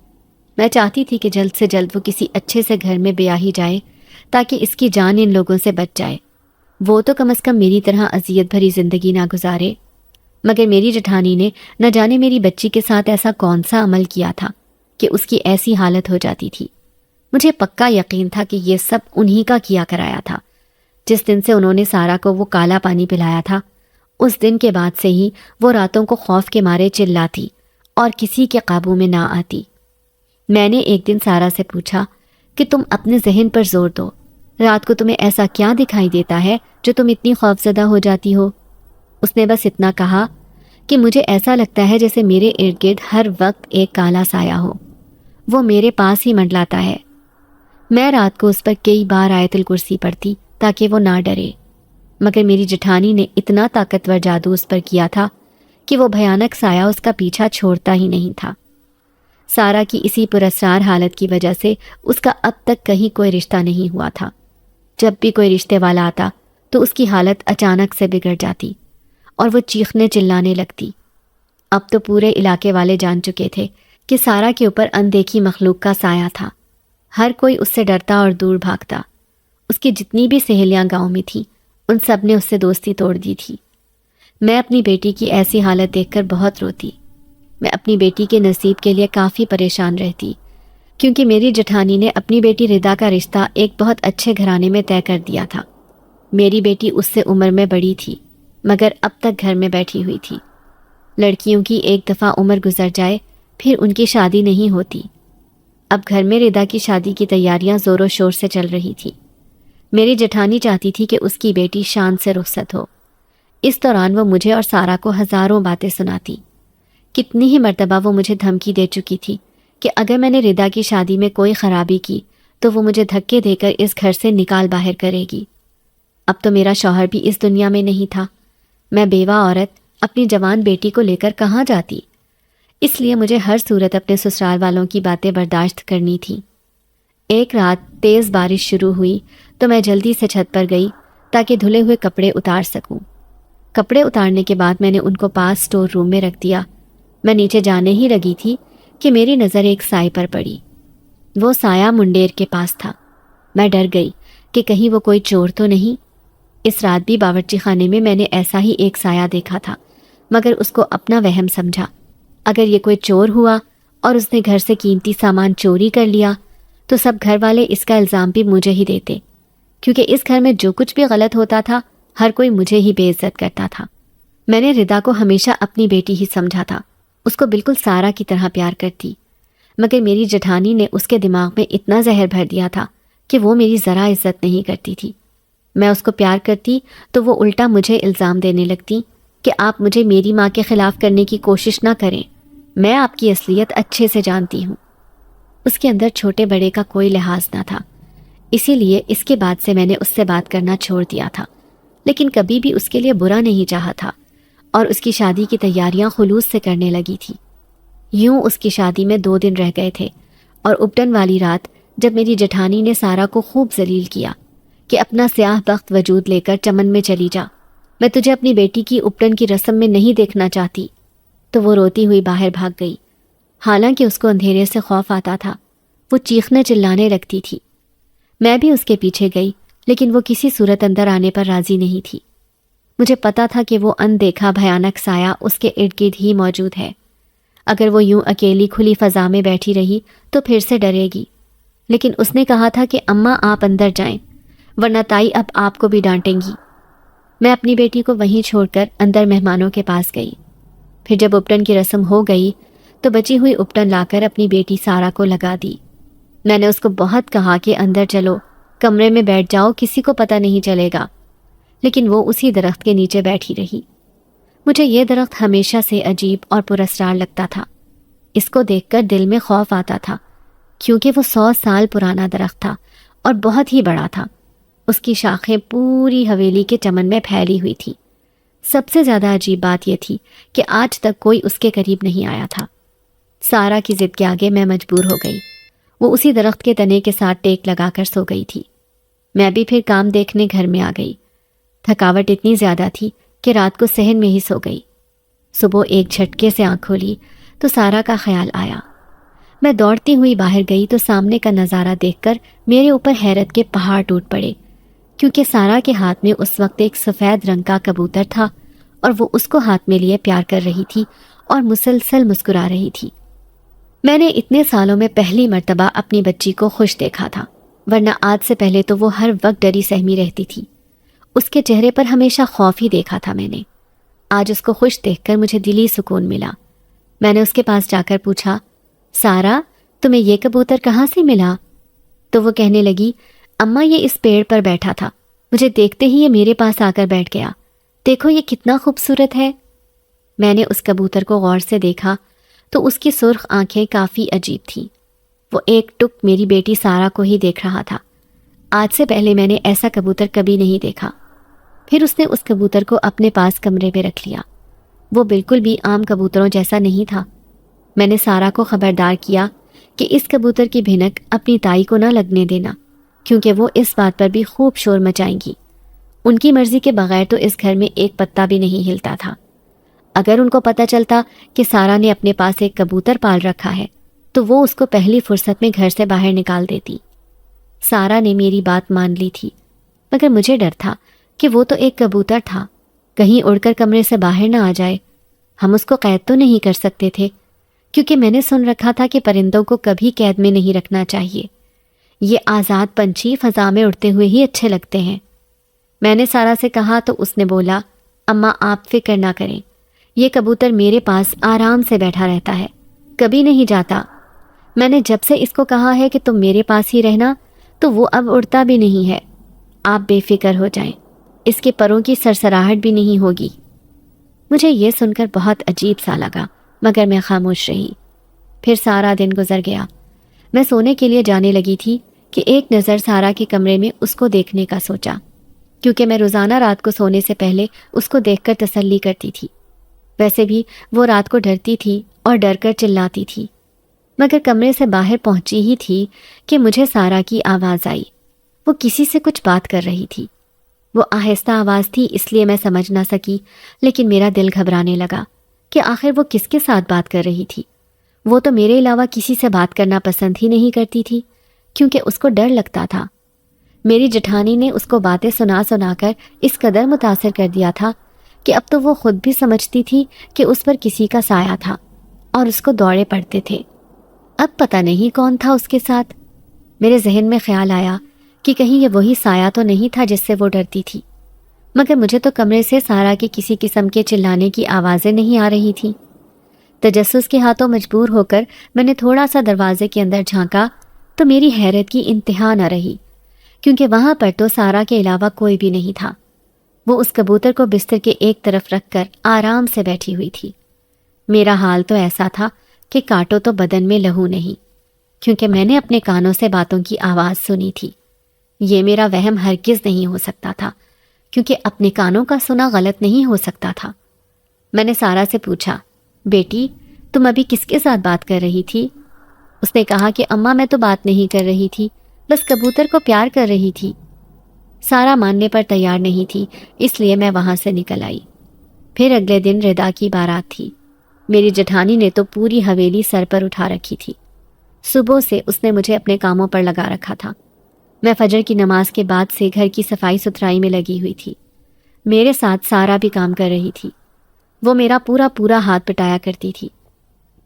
میں چاہتی تھی کہ جلد سے جلد وہ کسی اچھے سے گھر میں بیاہی جائے تاکہ اس کی جان ان لوگوں سے بچ جائے، وہ تو کم از کم میری طرح اذیت بھری زندگی نہ گزارے۔ مگر میری جٹھانی نے نہ جانے میری بچی کے ساتھ ایسا کون سا عمل کیا تھا کہ اس کی ایسی حالت ہو جاتی تھی۔ مجھے پکا یقین تھا کہ یہ سب انہی کا کیا کرایا تھا۔ جس دن سے انہوں نے سارا کو وہ کالا پانی پلایا تھا، اس دن کے بعد سے ہی وہ راتوں کو خوف کے مارے چلاتی اور کسی کے قابو میں نہ آتی۔ میں نے ایک دن سارا سے پوچھا کہ تم اپنے ذہن پر زور دو، رات کو تمہیں ایسا کیا دکھائی دیتا ہے جو تم اتنی خوفزدہ ہو جاتی ہو؟ اس نے بس اتنا کہا کہ مجھے ایسا لگتا ہے جیسے میرے ارد گرد ہر وقت ایک کالا سایہ ہو، وہ میرے پاس ہی منڈلاتا ہے۔ میں رات کو اس پر کئی بار آیت الکرسی پڑھتی تاکہ وہ نہ ڈرے، مگر میری جٹھانی نے اتنا طاقتور جادو اس پر کیا تھا کہ وہ بھیانک سایہ اس کا پیچھا چھوڑتا ہی نہیں تھا۔ سارا کی اسی پراسرار حالت کی وجہ سے اس کا اب تک کہیں کوئی رشتہ نہیں ہوا تھا۔ جب بھی کوئی رشتے والا آتا تو اس کی حالت اچانک سے بگڑ جاتی اور وہ چیخنے چلانے لگتی۔ اب تو پورے علاقے والے جان چکے تھے کہ سارا کے اوپر اندیکھی مخلوق کا سایہ تھا۔ ہر کوئی اس سے ڈرتا اور دور بھاگتا۔ اس کی جتنی بھی سہیلیاں گاؤں میں تھیں، ان سب نے اس سے دوستی توڑ دی تھی۔ میں اپنی بیٹی کی ایسی حالت دیکھ کر بہت روتی۔ میں اپنی بیٹی کے نصیب کے لیے کافی پریشان رہتی، کیونکہ میری جٹھانی نے اپنی بیٹی ردا کا رشتہ ایک بہت اچھے گھرانے میں طے کر دیا تھا۔ میری بیٹی اس سے عمر میں بڑی تھی، مگر اب تک گھر میں بیٹھی ہوئی تھی۔ لڑکیوں کی ایک دفعہ عمر گزر جائے پھر ان کی شادی نہیں ہوتی۔ اب گھر میں ردا کی شادی کی تیاریاں زور و شور سے چل رہی تھی۔ میری جٹھانی چاہتی تھی کہ اس کی بیٹی شان سے رخصت ہو۔ اس دوران وہ مجھے اور سارا کو ہزاروں باتیں سناتی۔ کتنی ہی مرتبہ وہ مجھے دھمکی دے چکی تھی کہ اگر میں نے ردا کی شادی میں کوئی خرابی کی تو وہ مجھے دھکے دے کر اس گھر سے نکال باہر کرے گی۔ اب تو میرا شوہر بھی اس دنیا میں نہیں تھا۔ میں بیوہ عورت اپنی جوان بیٹی کو لے کر کہاں جاتی؟ اس لیے مجھے ہر صورت اپنے سسرال والوں کی باتیں برداشت کرنی تھی۔ ایک رات تیز بارش شروع ہوئی تو میں جلدی سے چھت پر گئی تاکہ دھلے ہوئے کپڑے اتار سکوں۔ کپڑے اتارنے کے بعد میں نے ان کو پاس سٹور روم میں رکھ دیا۔ میں نیچے جانے ہی لگی تھی کہ میری نظر ایک سائے پر پڑی۔ وہ سایہ منڈیر کے پاس تھا۔ میں ڈر گئی کہ کہیں وہ کوئی چور تو نہیں۔ اس رات بھی باورچی خانے میں نے ایسا ہی ایک سایہ دیکھا تھا، مگر اس کو اپنا وہم سمجھا۔ اگر یہ کوئی چور ہوا اور اس نے گھر سے قیمتی سامان چوری کر لیا تو سب گھر والے اس کا الزام بھی مجھے ہی دیتے، کیونکہ اس گھر میں جو کچھ بھی غلط ہوتا تھا ہر کوئی مجھے ہی بے عزت کرتا تھا۔ میں نے ردا کو ہمیشہ اپنی بیٹی ہی سمجھا تھا، اس کو بالکل سارا کی طرح پیار کرتی، مگر میری جٹھانی نے اس کے دماغ میں اتنا زہر بھر دیا تھا کہ وہ میری ذرا عزت نہیں کرتی تھی۔ میں اس کو پیار کرتی تو وہ الٹا مجھے الزام دینے لگتی کہ آپ مجھے میری ماں کے خلاف کرنے کی کوشش نہ کریں، میں آپ کی اصلیت اچھے سے جانتی ہوں۔ اس کے اندر چھوٹے بڑے کا کوئی لحاظ نہ تھا، اسی لیے اس کے بعد سے میں نے اس سے بات کرنا چھوڑ دیا تھا، لیکن کبھی بھی اس کے لیے برا نہیں چاہا تھا اور اس کی شادی کی تیاریاں خلوص سے کرنے لگی تھی۔ یوں اس کی شادی میں 2 دن رہ گئے تھے اور اپٹن والی رات جب میری جٹھانی نے سارا کو خوب ذلیل کیا کہ اپنا سیاہ بخت وجود لے کر چمن میں چلی جا، میں تجھے اپنی بیٹی کی اپٹن کی رسم میں نہیں دیکھنا چاہتی، تو وہ روتی ہوئی باہر بھاگ گئی۔ حالانکہ اس کو اندھیرے سے خوف آتا تھا، وہ چیخنے چلانے لگتی تھی۔ میں بھی اس کے پیچھے گئی، لیکن وہ کسی صورت اندر آنے پر راضی نہیں تھی۔ مجھے پتا تھا کہ وہ اندیکھا بھیانک سایہ اس کے ارد گرد ہی موجود ہے۔ اگر وہ یوں اکیلی کھلی فضا میں بیٹھی رہی تو پھر سے ڈرے گی، لیکن اس نے کہا تھا کہ اماں آپ اندر جائیں، ورنہ تائی اب آپ کو بھی ڈانٹیں گی۔ میں اپنی بیٹی کو وہیں چھوڑ کر اندر مہمانوں کے پاس گئی۔ پھر جب اپٹن کی رسم ہو گئی تو بچی ہوئی اپٹن لا کر اپنی بیٹی سارا کو لگا دی۔ میں نے اس کو بہت کہا کہ اندر چلو، کمرے میں بیٹھ جاؤ، کسی کو پتہ نہیں چلے گا، لیکن وہ اسی درخت کے نیچے بیٹھی رہی۔ مجھے یہ درخت ہمیشہ سے عجیب اور پراسرار لگتا تھا۔ اس کو دیکھ کر دل میں خوف آتا تھا، کیونکہ وہ 100 سال پرانا درخت تھا اور بہت ہی بڑا تھا۔ اس کی شاخیں پوری حویلی کے چمن میں پھیلی ہوئی تھی۔ سب سے زیادہ عجیب بات یہ تھی کہ آج تک کوئی اس کے قریب نہیں آیا تھا۔ سارا کی ضد کے آگے میں مجبور ہو گئی۔ وہ اسی درخت کے تنے کے ساتھ ٹیک لگا کر سو گئی تھی۔ میں بھی پھر کام دیکھنے گھر میں آ گئی۔ تھکاوٹ اتنی زیادہ تھی کہ رات کو صحن میں ہی سو گئی۔ صبح ایک جھٹکے سے آنکھ کھولی تو سارا کا خیال آیا۔ میں دوڑتی ہوئی باہر گئی تو سامنے کا نظارہ دیکھ کر میرے اوپر حیرت کے پہاڑ ٹوٹ پڑے، کیونکہ سارا کے ہاتھ میں اس وقت ایک سفید رنگ کا کبوتر تھا اور وہ اس کو ہاتھ میں لیے پیار کر رہی تھی اور مسلسل مسکرا رہی تھی۔ میں نے اتنے سالوں میں پہلی مرتبہ اپنی بچی کو خوش دیکھا تھا، ورنہ آج سے پہلے تو وہ ہر وقت ڈری سہمی رہتی تھی۔ اس کے چہرے پر ہمیشہ خوف ہی دیکھا تھا میں نے۔ آج اس کو خوش دیکھ کر مجھے دلی سکون ملا۔ میں نے اس کے پاس جا کر پوچھا، سارا، تمہیں یہ کبوتر کہاں سے ملا؟ تو وہ کہنے لگی، اماں یہ اس پیڑ پر بیٹھا تھا، مجھے دیکھتے ہی یہ میرے پاس آ کر بیٹھ گیا، دیکھو یہ کتنا خوبصورت ہے۔ میں نے اس کبوتر کو غور سے دیکھا تو اس کی سرخ آنکھیں کافی عجیب تھیں۔ وہ ایک ٹک میری بیٹی سارا کو ہی دیکھ رہا تھا۔ آج سے پہلے میں نے ایسا کبوتر کبھی نہیں دیکھا۔ پھر اس نے اس کبوتر کو اپنے پاس کمرے میں رکھ لیا۔ وہ بالکل بھی عام کبوتروں جیسا نہیں تھا۔ میں نے سارا کو خبردار کیا کہ اس کبوتر کی بھنک اپنی تائی کو نہ لگنے دینا، کیونکہ وہ اس بات پر بھی خوب شور مچائیں گی۔ ان کی مرضی کے بغیر تو اس گھر میں ایک پتا بھی نہیں ہلتا تھا۔ اگر ان کو پتہ چلتا کہ سارا نے اپنے پاس ایک کبوتر پال رکھا ہے تو وہ اس کو پہلی فرصت میں گھر سے باہر نکال دیتی۔ سارا نے میری بات مان لی تھی، مگر مجھے ڈر تھا کہ وہ تو ایک کبوتر تھا، کہیں اڑ کر کمرے سے باہر نہ آ جائے۔ ہم اس کو قید تو نہیں کر سکتے تھے، کیونکہ میں نے سن رکھا تھا کہ پرندوں کو کبھی قید میں نہیں رکھنا چاہیے۔ یہ آزاد پنچھی فضا میں اڑتے ہوئے ہی اچھے لگتے ہیں۔ میں نے سارا سے کہا تو اس نے بولا، اماں آپ فکر نہ کریں، یہ کبوتر میرے پاس آرام سے بیٹھا رہتا ہے، کبھی نہیں جاتا۔ میں نے جب سے اس کو کہا ہے کہ تم میرے پاس ہی رہنا تو وہ اب اڑتا بھی نہیں ہے۔ آپ بے فکر ہو جائیں، اس کے پروں کی سرسراہٹ بھی نہیں ہوگی۔ مجھے یہ سن کر بہت عجیب سا لگا، مگر میں خاموش رہی۔ پھر سارا دن گزر گیا۔ میں سونے کے لیے جانے لگی تھی کہ ایک نظر سارا کے کمرے میں اس کو دیکھنے کا سوچا، کیونکہ میں روزانہ رات کو سونے سے پہلے اس کو دیکھ کر تسلی کرتی تھی۔ ویسے بھی وہ رات کو ڈرتی تھی اور ڈر کر چلاتی تھی۔ مگر کمرے سے باہر پہنچی ہی تھی کہ مجھے سارا کی آواز آئی۔ وہ کسی سے کچھ بات کر رہی تھی۔ وہ آہستہ آواز تھی اس لیے میں سمجھ نہ سکی، لیکن میرا دل گھبرانے لگا کہ آخر وہ کس کے ساتھ بات کر رہی تھی۔ وہ تو میرے علاوہ کسی سے بات کرنا پسند ہی نہیں کرتی تھی، کیونکہ اس کو ڈر لگتا تھا۔ میری جٹھانی نے اس کو باتیں سنا سنا کر اس قدر متاثر کر دیا تھا کہ اب تو وہ خود بھی سمجھتی تھی کہ اس پر کسی کا سایہ تھا اور اس کو دوڑے پڑتے تھے۔ اب پتہ نہیں کون تھا اس کے ساتھ۔ میرے ذہن میں خیال آیا کہ کہیں یہ وہی سایہ تو نہیں تھا جس سے وہ ڈرتی تھی، مگر مجھے تو کمرے سے سارا کے کسی قسم کے چلانے کی آوازیں نہیں آ رہی تھیں۔ تجسس کے ہاتھوں مجبور ہو کر میں نے تھوڑا سا دروازے کے اندر جھانکا تو میری حیرت کی انتہا نہ رہی، کیونکہ وہاں پر تو سارا کے علاوہ کوئی بھی نہیں تھا۔ وہ اس کبوتر کو بستر کے ایک طرف رکھ کر آرام سے بیٹھی ہوئی تھی۔ میرا حال تو ایسا تھا کہ کاٹو تو بدن میں لہو نہیں، کیونکہ میں نے اپنے کانوں سے باتوں کی آواز سنی تھی۔ یہ میرا وہم ہرگز نہیں ہو سکتا تھا، کیونکہ اپنے کانوں کا سنا غلط نہیں ہو سکتا تھا۔ میں نے سارا سے پوچھا، بیٹی تم ابھی کس کے ساتھ بات کر رہی تھی؟ اس نے کہا کہ اماں میں تو بات نہیں کر رہی تھی، بس کبوتر کو پیار کر رہی تھی۔ سارا ماننے پر تیار نہیں تھی، اس لیے میں وہاں سے نکل آئی۔ پھر اگلے دن ردا کی بارات تھی۔ میری جٹھانی نے تو پوری حویلی سر پر اٹھا رکھی تھی۔ صبح سے اس نے مجھے اپنے کاموں پر لگا رکھا تھا۔ میں فجر کی نماز کے بعد سے گھر کی صفائی ستھرائی میں لگی ہوئی تھی۔ میرے ساتھ سارا بھی کام کر رہی تھی۔ وہ میرا پورا ہاتھ پٹایا کرتی تھی۔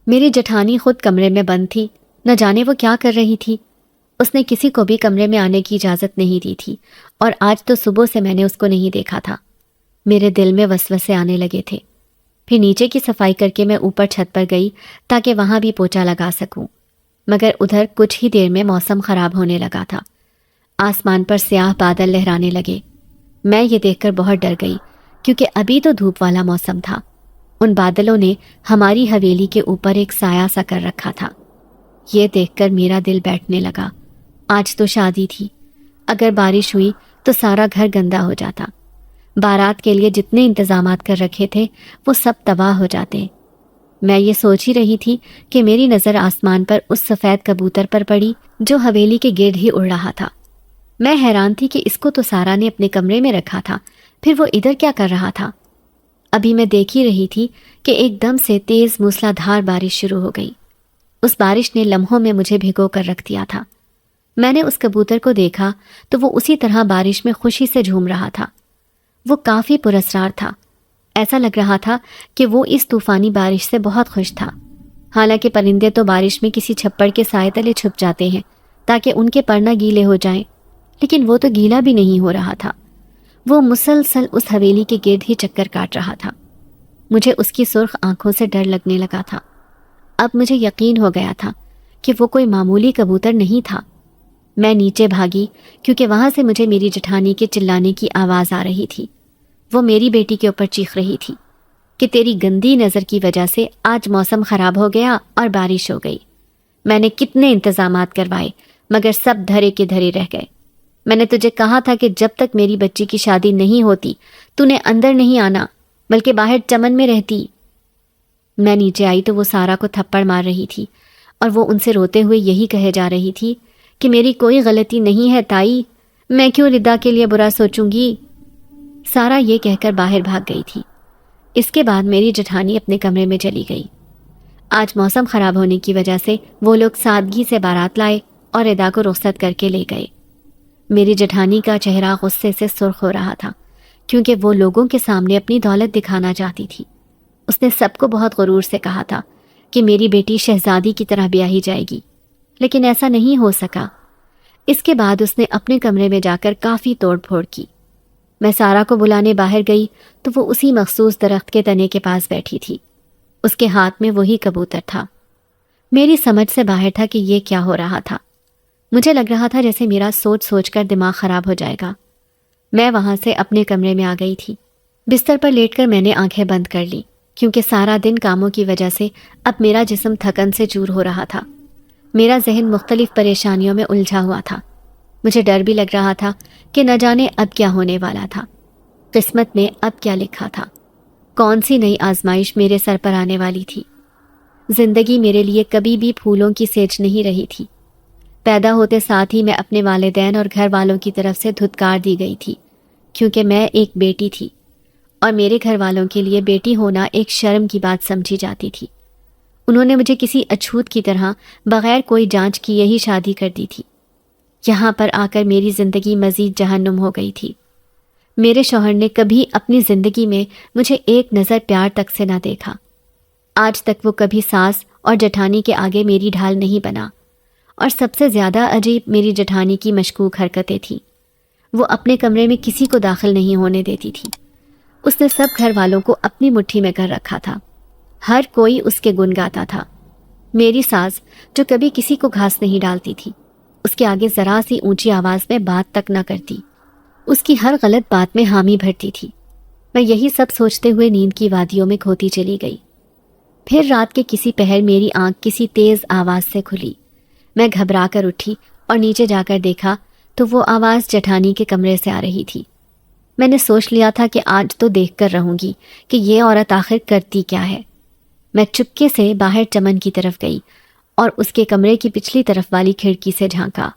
میری جٹھانی خود کمرے میں بند تھی، نہ جانے وہ کیا کر رہی تھی۔ اس نے کسی کو بھی کمرے میں آنے کی اجازت نہیں دی تھی، اور آج تو صبح سے میں نے اس کو نہیں دیکھا تھا۔ میرے دل میں وسوسے آنے لگے تھے۔ پھر نیچے کی صفائی کر کے میں اوپر چھت پر گئی تاکہ وہاں بھی پوچھا لگا سکوں، مگر ادھر کچھ ہی دیر میں موسم خراب ہونے لگا تھا۔ آسمان پر سیاہ بادل لہرانے لگے۔ میں یہ دیکھ کر بہت ڈر گئی، کیونکہ ابھی تو دھوپ والا موسم تھا، ان بادلوں نے ہماری حویلی کے اوپر ایک سایہ سا کر رکھا تھا۔ یہ دیکھ کر میرا دل بیٹھنے لگا۔ آج تو شادی تھی، اگر بارش ہوئی تو سارا گھر گندا ہو جاتا۔ بارات کے لیے جتنے انتظامات کر رکھے تھے وہ سب تباہ ہو جاتے۔ میں یہ سوچ ہی رہی تھی کہ میری نظر آسمان پر اس سفید کبوتر پر پڑی جو حویلی کے گرد ہی اڑ رہا تھا۔ میں حیران تھی کہ اس کو تو سارا نے اپنے کمرے میں رکھا تھا، پھر وہ ادھر کیا کر رہا تھا؟ ابھی میں دیکھ ہی رہی تھی کہ ایک دم سے تیز موسلا دھار بارش شروع ہو گئی۔ اس بارش نے لمحوں میں مجھے بھگو کر رکھ دیا تھا۔ میں نے اس کبوتر کو دیکھا تو وہ اسی طرح بارش میں خوشی سے جھوم رہا تھا۔ وہ کافی پراسرار تھا، ایسا لگ رہا تھا کہ وہ اس طوفانی بارش سے بہت خوش تھا۔ حالانکہ پرندے تو بارش میں کسی چھپڑ کے سائے تلے چھپ جاتے ہیں تاکہ ان کے پر نہ گیلے ہو جائیں، لیکن وہ تو گیلا بھی نہیں ہو رہا تھا۔ وہ مسلسل اس حویلی کے گرد ہی چکر کاٹ رہا تھا۔ مجھے اس کی سرخ آنکھوں سے ڈر لگنے لگا تھا۔ اب مجھے یقین ہو گیا تھا کہ وہ کوئی معمولی کبوتر نہیں تھا۔ میں نیچے بھاگی کیونکہ وہاں سے مجھے میری جٹھانی کے چلانے کی آواز آ رہی تھی۔ وہ میری بیٹی کے اوپر چیخ رہی تھی کہ تیری گندی نظر کی وجہ سے آج موسم خراب ہو گیا اور بارش ہو گئی۔ میں نے کتنے انتظامات کروائے مگر سب دھرے کے دھرے رہ گئے۔ میں نے تجھے کہا تھا کہ جب تک میری بچی کی شادی نہیں ہوتی تو نے اندر نہیں آنا بلکہ باہر چمن میں رہتی۔ میں نیچے آئی تو وہ سارا کو تھپڑ مار رہی تھی اور وہ ان سے روتے ہوئے یہی کہے جا رہی تھی کہ میری کوئی غلطی نہیں ہے تائی، میں کیوں ردا کے لیے برا سوچوں گی۔ سارا یہ کہہ کر باہر بھاگ گئی تھی۔ اس کے بعد میری جٹھانی اپنے کمرے میں چلی گئی۔ آج موسم خراب ہونے کی وجہ سے وہ لوگ سادگی سے بارات لائے اور ردا کو رخصت کر کے لے گئے۔ میری جٹھانی کا چہرہ غصے سے سرخ ہو رہا تھا کیونکہ وہ لوگوں کے سامنے اپنی دولت دکھانا چاہتی تھی۔ اس نے سب کو بہت غرور سے کہا تھا کہ میری بیٹی شہزادی کی طرح بیاہی جائے گی، لیکن ایسا نہیں ہو سکا۔ اس کے بعد اس نے اپنے کمرے میں جا کر کافی توڑ پھوڑ کی۔ میں سارا کو بلانے باہر گئی تو وہ اسی مخصوص درخت کے تنے کے پاس بیٹھی تھی۔ اس کے ہاتھ میں وہی کبوتر تھا۔ میری سمجھ سے باہر تھا کہ یہ کیا ہو رہا تھا۔ مجھے لگ رہا تھا جیسے میرا سوچ سوچ کر دماغ خراب ہو جائے گا۔ میں وہاں سے اپنے کمرے میں آ گئی تھی۔ بستر پر لیٹ کر میں نے آنکھیں بند کر لی کیونکہ سارا دن کاموں کی وجہ سے اب میرا جسم تھکن سے چور ہو رہا تھا۔ میرا ذہن مختلف پریشانیوں میں الجھا ہوا تھا۔ مجھے ڈر بھی لگ رہا تھا کہ نہ جانے اب کیا ہونے والا تھا، قسمت میں اب کیا لکھا تھا، کون سی نئی آزمائش میرے سر پر آنے والی تھی۔ زندگی میرے لیے کبھی بھی پھولوں کی سیج نہیں رہی تھی۔ پیدا ہوتے ساتھ ہی میں اپنے والدین اور گھر والوں کی طرف سے دھتکار دی گئی تھی کیونکہ میں ایک بیٹی تھی اور میرے گھر والوں کے لیے بیٹی ہونا ایک شرم کی بات سمجھی جاتی تھی۔ انہوں نے مجھے کسی اچھوت کی طرح بغیر کوئی جانچ کیے ہی شادی کر دی تھی۔ یہاں پر آ کر میری زندگی مزید جہنم ہو گئی تھی۔ میرے شوہر نے کبھی اپنی زندگی میں مجھے ایک نظر پیار تک سے نہ دیکھا۔ آج تک وہ کبھی ساس اور جٹھانی کے آگے میری ڈھال نہیں بنا، اور سب سے زیادہ عجیب میری جٹھانی کی مشکوک حرکتیں تھیں۔ وہ اپنے کمرے میں کسی کو داخل نہیں ہونے دیتی تھی۔ اس نے سب گھر والوں کو اپنی مٹھی میں کر رکھا تھا۔ ہر کوئی اس کے گن گاتا تھا۔ میری ساس جو کبھی کسی کو گھاس نہیں ڈالتی تھی، اس کے آگے ذرا سی اونچی آواز میں بات تک نہ کرتی، اس کی ہر غلط بات میں حامی بھرتی تھی۔ میں یہی سب سوچتے ہوئے نیند کی وادیوں میں کھوتی چلی گئی۔ پھر رات کے کسی پہر میری آنکھ کسی تیز آواز سے کھلی۔ میں گھبرا کر اٹھی اور نیچے جا کر دیکھا تو وہ آواز جٹھانی کے کمرے سے آ رہی تھی۔ میں نے سوچ لیا تھا کہ آج تو دیکھ کر رہوں گی کہ یہ عورت آخر کرتی کیا ہے۔ میں چپکے سے باہر چمن کی طرف گئی اور اس کے کمرے کی پچھلی طرف والی کھڑکی سے جھانکا۔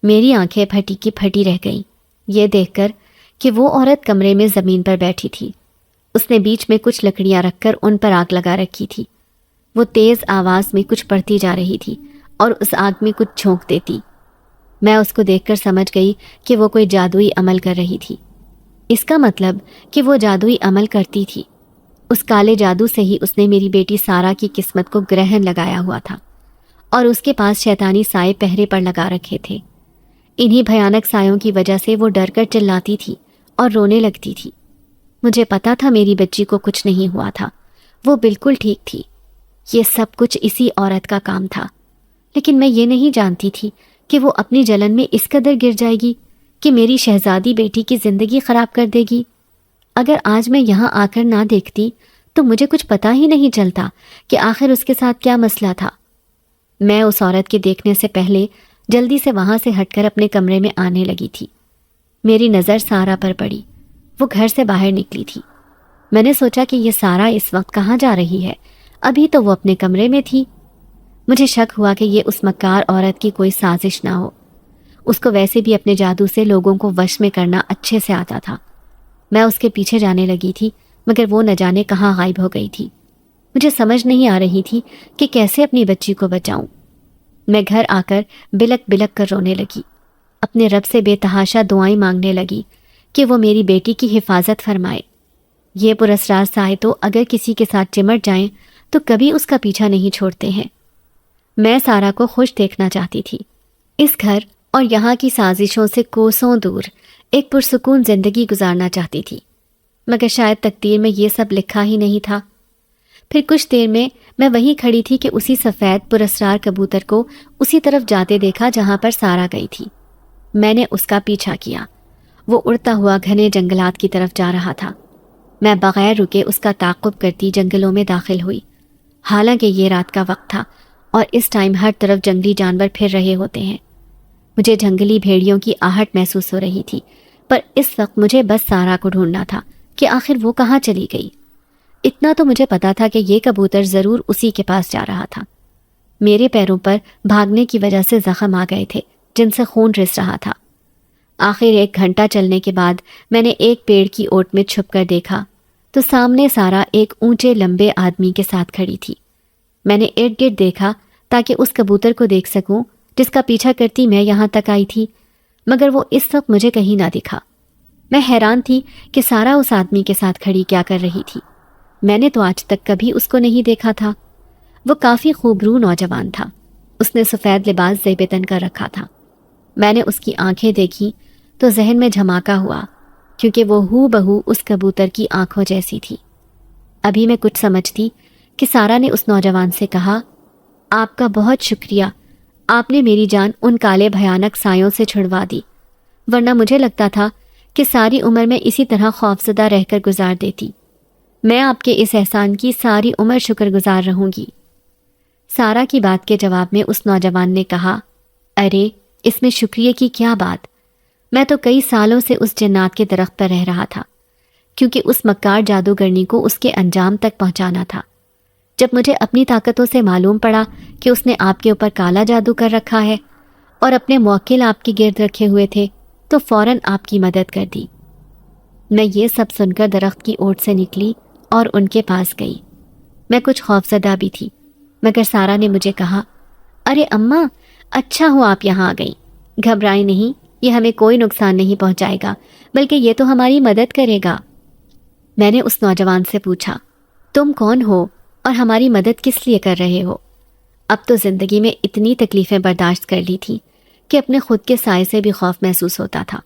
میری آنکھیں پھٹی کی پھٹی رہ گئیں یہ دیکھ کر کہ وہ عورت کمرے میں زمین پر بیٹھی تھی۔ اس نے بیچ میں کچھ لکڑیاں رکھ کر ان پر آگ لگا رکھی تھی۔ وہ تیز آواز میں کچھ پڑھتی جا رہی تھی اور اس آگ میں کچھ جھونک دیتی۔ میں اس کو دیکھ کر سمجھ گئی کہ وہ کوئی جادوئی عمل کر رہی تھی۔ اس کا مطلب کہ وہ جادوئی عمل کرتی تھی۔ اس کالے جادو سے ہی اس نے میری بیٹی سارا کی قسمت کو گرہن لگایا ہوا تھا اور اس کے پاس شیطانی سائے پہرے پر لگا رکھے تھے۔ انہی بھیانک سایوں کی وجہ سے وہ ڈر کر چلاتی تھی اور رونے لگتی تھی۔ مجھے پتا تھا میری بچی کو کچھ نہیں ہوا تھا، وہ بالکل ٹھیک تھی۔ یہ سب کچھ اسی عورت کا کام تھا، لیکن میں یہ نہیں جانتی تھی کہ وہ اپنی جلن میں اس قدر گر جائے گی کہ میری شہزادی بیٹی کی زندگی خراب کر دے گی۔ اگر آج میں یہاں آ کر نہ دیکھتی تو مجھے کچھ پتا ہی نہیں چلتا کہ آخر اس کے ساتھ کیا مسئلہ تھا۔ میں اس عورت کے دیکھنے سے پہلے جلدی سے وہاں سے ہٹ کر اپنے کمرے میں آنے لگی تھی۔ میری نظر سارا پر پڑی۔ وہ گھر سے باہر نکلی تھی۔ میں نے سوچا کہ یہ سارا اس وقت کہاں جا رہی ہے؟ ابھی تو وہ اپنے کمرے میں تھی۔ مجھے شک ہوا کہ یہ اس مکار عورت کی کوئی سازش نہ ہو۔ اس کو ویسے بھی اپنے جادو سے لوگوں کو وش میں کرنا اچھے سے آتا تھا۔ میں اس کے پیچھے جانے لگی تھی، مگر وہ نہ جانے کہاں غائب ہو گئی تھی۔ مجھے سمجھ نہیں آ رہی تھی کہ کیسے اپنی بچی کو بچاؤں۔ میں گھر آ کر بلک بلک کر رونے لگی، اپنے رب سے بے تحاشا دعائیں مانگنے لگی کہ وہ میری بیٹی کی حفاظت فرمائے۔ یہ پراسرار سائے تو اگر کسی کے ساتھ چمٹ جائیں تو کبھی اس کا پیچھا نہیں چھوڑتے ہیں۔ میں سارا کو خوش دیکھنا چاہتی تھی، اس گھر اور یہاں کی سازشوں سے کوسوں دور ایک پرسکون زندگی گزارنا چاہتی تھی، مگر شاید تقدیر میں یہ سب لکھا ہی نہیں تھا۔ پھر کچھ دیر میں وہیں کھڑی تھی کہ اسی سفید پراسرار کبوتر کو اسی طرف جاتے دیکھا جہاں پر سارا گئی تھی۔ میں نے اس کا پیچھا کیا۔ وہ اڑتا ہوا گھنے جنگلات کی طرف جا رہا تھا۔ میں بغیر رکے اس کا تعاقب کرتی جنگلوں میں داخل ہوئی۔ حالانکہ یہ رات کا وقت تھا اور اس ٹائم ہر طرف جنگلی جانور پھر رہے ہوتے ہیں۔ مجھے جنگلی بھیڑیوں کی آہٹ محسوس ہو رہی تھی، پر اس وقت مجھے بس سارا کو ڈھونڈنا تھا کہ آخر وہ کہاں چلی گئی۔ اتنا تو مجھے پتا تھا کہ یہ کبوتر ضرور اسی کے پاس جا رہا تھا۔ میرے پیروں پر بھاگنے کی وجہ سے زخم آ گئے تھے جن سے خون رس رہا تھا۔ آخر 1 گھنٹہ چلنے کے بعد میں نے ایک پیڑ کی اوٹ میں چھپ کر دیکھا تو سامنے سارا ایک اونچے لمبے آدمی کے ساتھ کھڑی تھی۔ میں نے ارد گرد دیکھا تاکہ اس کبوتر کو دیکھ سکوں جس کا پیچھا کرتی میں یہاں تک آئی تھی، مگر وہ اس وقت مجھے کہیں نہ دکھا۔ میں حیران تھی کہ سارا اس آدمی کے ساتھ کھڑی کیا کر رہی تھی۔ میں نے تو آج تک کبھی اس کو نہیں دیکھا تھا۔ وہ کافی خوبرو نوجوان تھا۔ اس نے سفید لباس زیب تن کر رکھا تھا۔ میں نے اس کی آنکھیں دیکھی تو ذہن میں جھماکا ہوا، کیونکہ وہ ہو بہو اس کبوتر کی آنکھوں جیسی تھی۔ ابھی میں کچھ سمجھتی کہ سارا نے اس نوجوان سے کہا، آپ کا بہت شکریہ، آپ نے میری جان ان کالے بھیانک سایوں سے چھڑوا دی، ورنہ مجھے لگتا تھا کہ ساری عمر میں اسی طرح خوفزدہ رہ کر گزار دیتی۔ میں آپ کے اس احسان کی ساری عمر شکر گزار رہوں گی۔ سارا کی بات کے جواب میں اس نوجوان نے کہا، ارے اس میں شکریہ کی کیا بات، میں تو کئی سالوں سے اس جنات کے درخت پر رہ رہا تھا، کیونکہ اس مکار جادوگرنی کو اس کے انجام تک پہنچانا تھا۔ جب مجھے اپنی طاقتوں سے معلوم پڑا کہ اس نے آپ کے اوپر کالا جادو کر رکھا ہے اور اپنے موکل آپ کے گرد رکھے ہوئے تھے، تو فوراً آپ کی مدد کر دی۔ میں یہ سب سن کر درخت کی اوٹ سے نکلی اور ان کے پاس گئی۔ میں کچھ خوفزدہ بھی تھی، مگر سارا نے مجھے کہا، ارے اماں، اچھا ہو آپ یہاں آ گئیں، گھبرائیں نہیں، یہ ہمیں کوئی نقصان نہیں پہنچائے گا، بلکہ یہ تو ہماری مدد کرے گا۔ میں نے اس نوجوان سے پوچھا، تم کون ہو اور ہماری مدد کس لیے کر رہے ہو؟ اب تو زندگی میں اتنی تکلیفیں برداشت کر لی تھی کہ اپنے خود کے سائے سے بھی خوف محسوس ہوتا تھا۔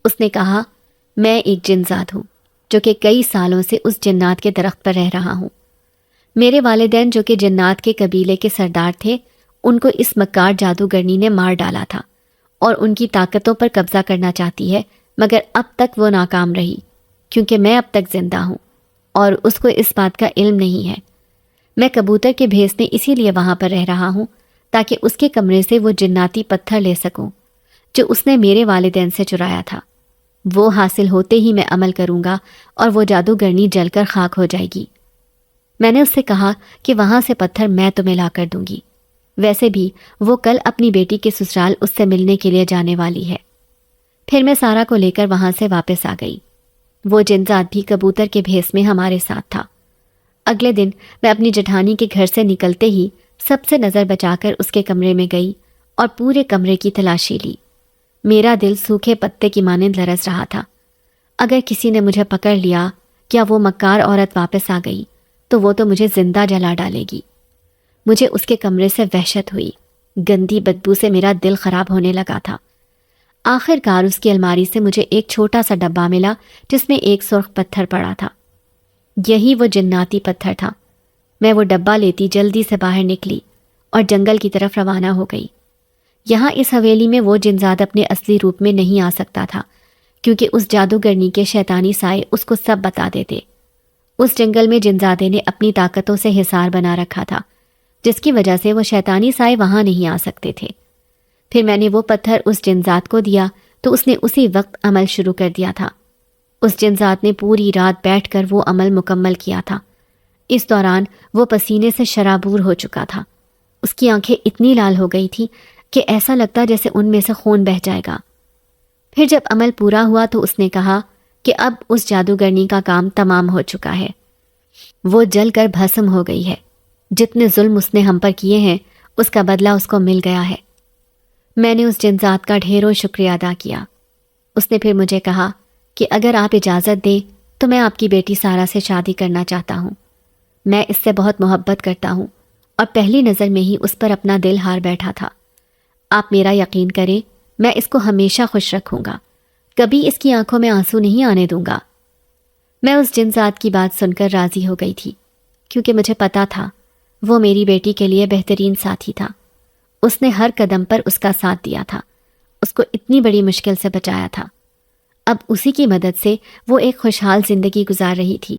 اس نے کہا، میں ایک جنزاد ہوں جو کہ کئی سالوں سے اس جنات کے درخت پر رہ رہا ہوں۔ میرے والدین جو کہ جنات کے قبیلے کے سردار تھے، ان کو اس مکار جادوگرنی نے مار ڈالا تھا اور ان کی طاقتوں پر قبضہ کرنا چاہتی ہے، مگر اب تک وہ ناکام رہی، کیونکہ میں اب تک زندہ ہوں اور اس کو اس بات کا علم نہیں ہے۔ میں کبوتر کے بھیس میں اسی لیے وہاں پر رہ رہا ہوں تاکہ اس کے کمرے سے وہ جناتی پتھر لے سکوں جو اس نے میرے والدین سے چرایا تھا۔ وہ حاصل ہوتے ہی میں عمل کروں گا اور وہ جادوگرنی جل کر خاک ہو جائے گی۔ میں نے اس سے کہا کہ وہاں سے پتھر میں تمہیں لا کر دوں گی، ویسے بھی وہ کل اپنی بیٹی کے سسرال اس سے ملنے کے لیے جانے والی ہے۔ پھر میں سارا کو لے کر وہاں سے واپس آ گئی۔ وہ جنزاد بھی کبوتر کے بھیس میں ہمارے ساتھ تھا۔ اگلے دن میں اپنی جٹھانی کے گھر سے نکلتے ہی سب سے نظر بچا کر اس کے کمرے میں گئی اور پورے کمرے کی تلاشی لی۔ میرا دل سوکھے پتے کی مانند لرز رہا تھا۔ اگر کسی نے مجھے پکڑ لیا یا وہ مکار عورت واپس آ گئی تو وہ تو مجھے زندہ جلا ڈالے گی۔ مجھے اس کے کمرے سے وحشت ہوئی۔ گندی بدبو سے میرا دل خراب ہونے لگا تھا۔ آخر کار اس کی الماری سے مجھے ایک چھوٹا سا ڈبہ ملا جس میں ایک سرخ پتھر پڑا تھا۔ یہی وہ جناتی پتھر تھا۔ میں وہ ڈبہ لیتی جلدی سے باہر نکلی اور جنگل کی طرف روانہ ہو گئی۔ یہاں اس حویلی میں وہ جنزاد اپنے اصلی روپ میں نہیں آ سکتا تھا، کیونکہ اس جادوگرنی کے شیطانی سائے اس کو سب بتا دیتے اس جنگل میں جنزادے نے اپنی طاقتوں سے حصار بنا رکھا تھا، جس کی وجہ سے وہ شیطانی سائے وہاں نہیں آ سکتے تھے۔ پھر میں نے وہ پتھر اس جنزاد کو دیا تو اس نے اسی وقت عمل شروع کر دیا تھا۔ اس جنزاد نے پوری رات بیٹھ کر وہ عمل مکمل کیا تھا۔ اس دوران وہ پسینے سے شرابور ہو چکا تھا۔ اس کی آنکھیں اتنی لال ہو گئی تھی کہ ایسا لگتا جیسے ان میں سے خون بہہ جائے گا۔ پھر جب عمل پورا ہوا تو اس نے کہا کہ اب اس جادوگرنی کا کام تمام ہو چکا ہے، وہ جل کر بھسم ہو گئی ہے۔ جتنے ظلم اس نے ہم پر کیے ہیں اس کا بدلہ اس کو مل گیا ہے۔ میں نے اس جنزاد کا ڈھیروں شکریہ ادا کیا۔ اس نے پھر مجھے کہا کہ اگر آپ اجازت دیں تو میں آپ کی بیٹی سارا سے شادی کرنا چاہتا ہوں۔ میں اس سے بہت محبت کرتا ہوں اور پہلی نظر میں ہی اس پر اپنا دل ہار بیٹھا تھا۔ آپ میرا یقین کریں، میں اس کو ہمیشہ خوش رکھوں گا، کبھی اس کی آنکھوں میں آنسو نہیں آنے دوں گا۔ میں اس جنزاد کی بات سن کر راضی ہو گئی تھی، کیونکہ مجھے پتا تھا وہ میری بیٹی کے لیے بہترین ساتھی تھا۔ اس نے ہر قدم پر اس کا ساتھ دیا تھا، اس کو اتنی بڑی مشکل سے بچایا تھا۔ اب اسی کی مدد سے وہ ایک خوشحال زندگی گزار رہی تھی۔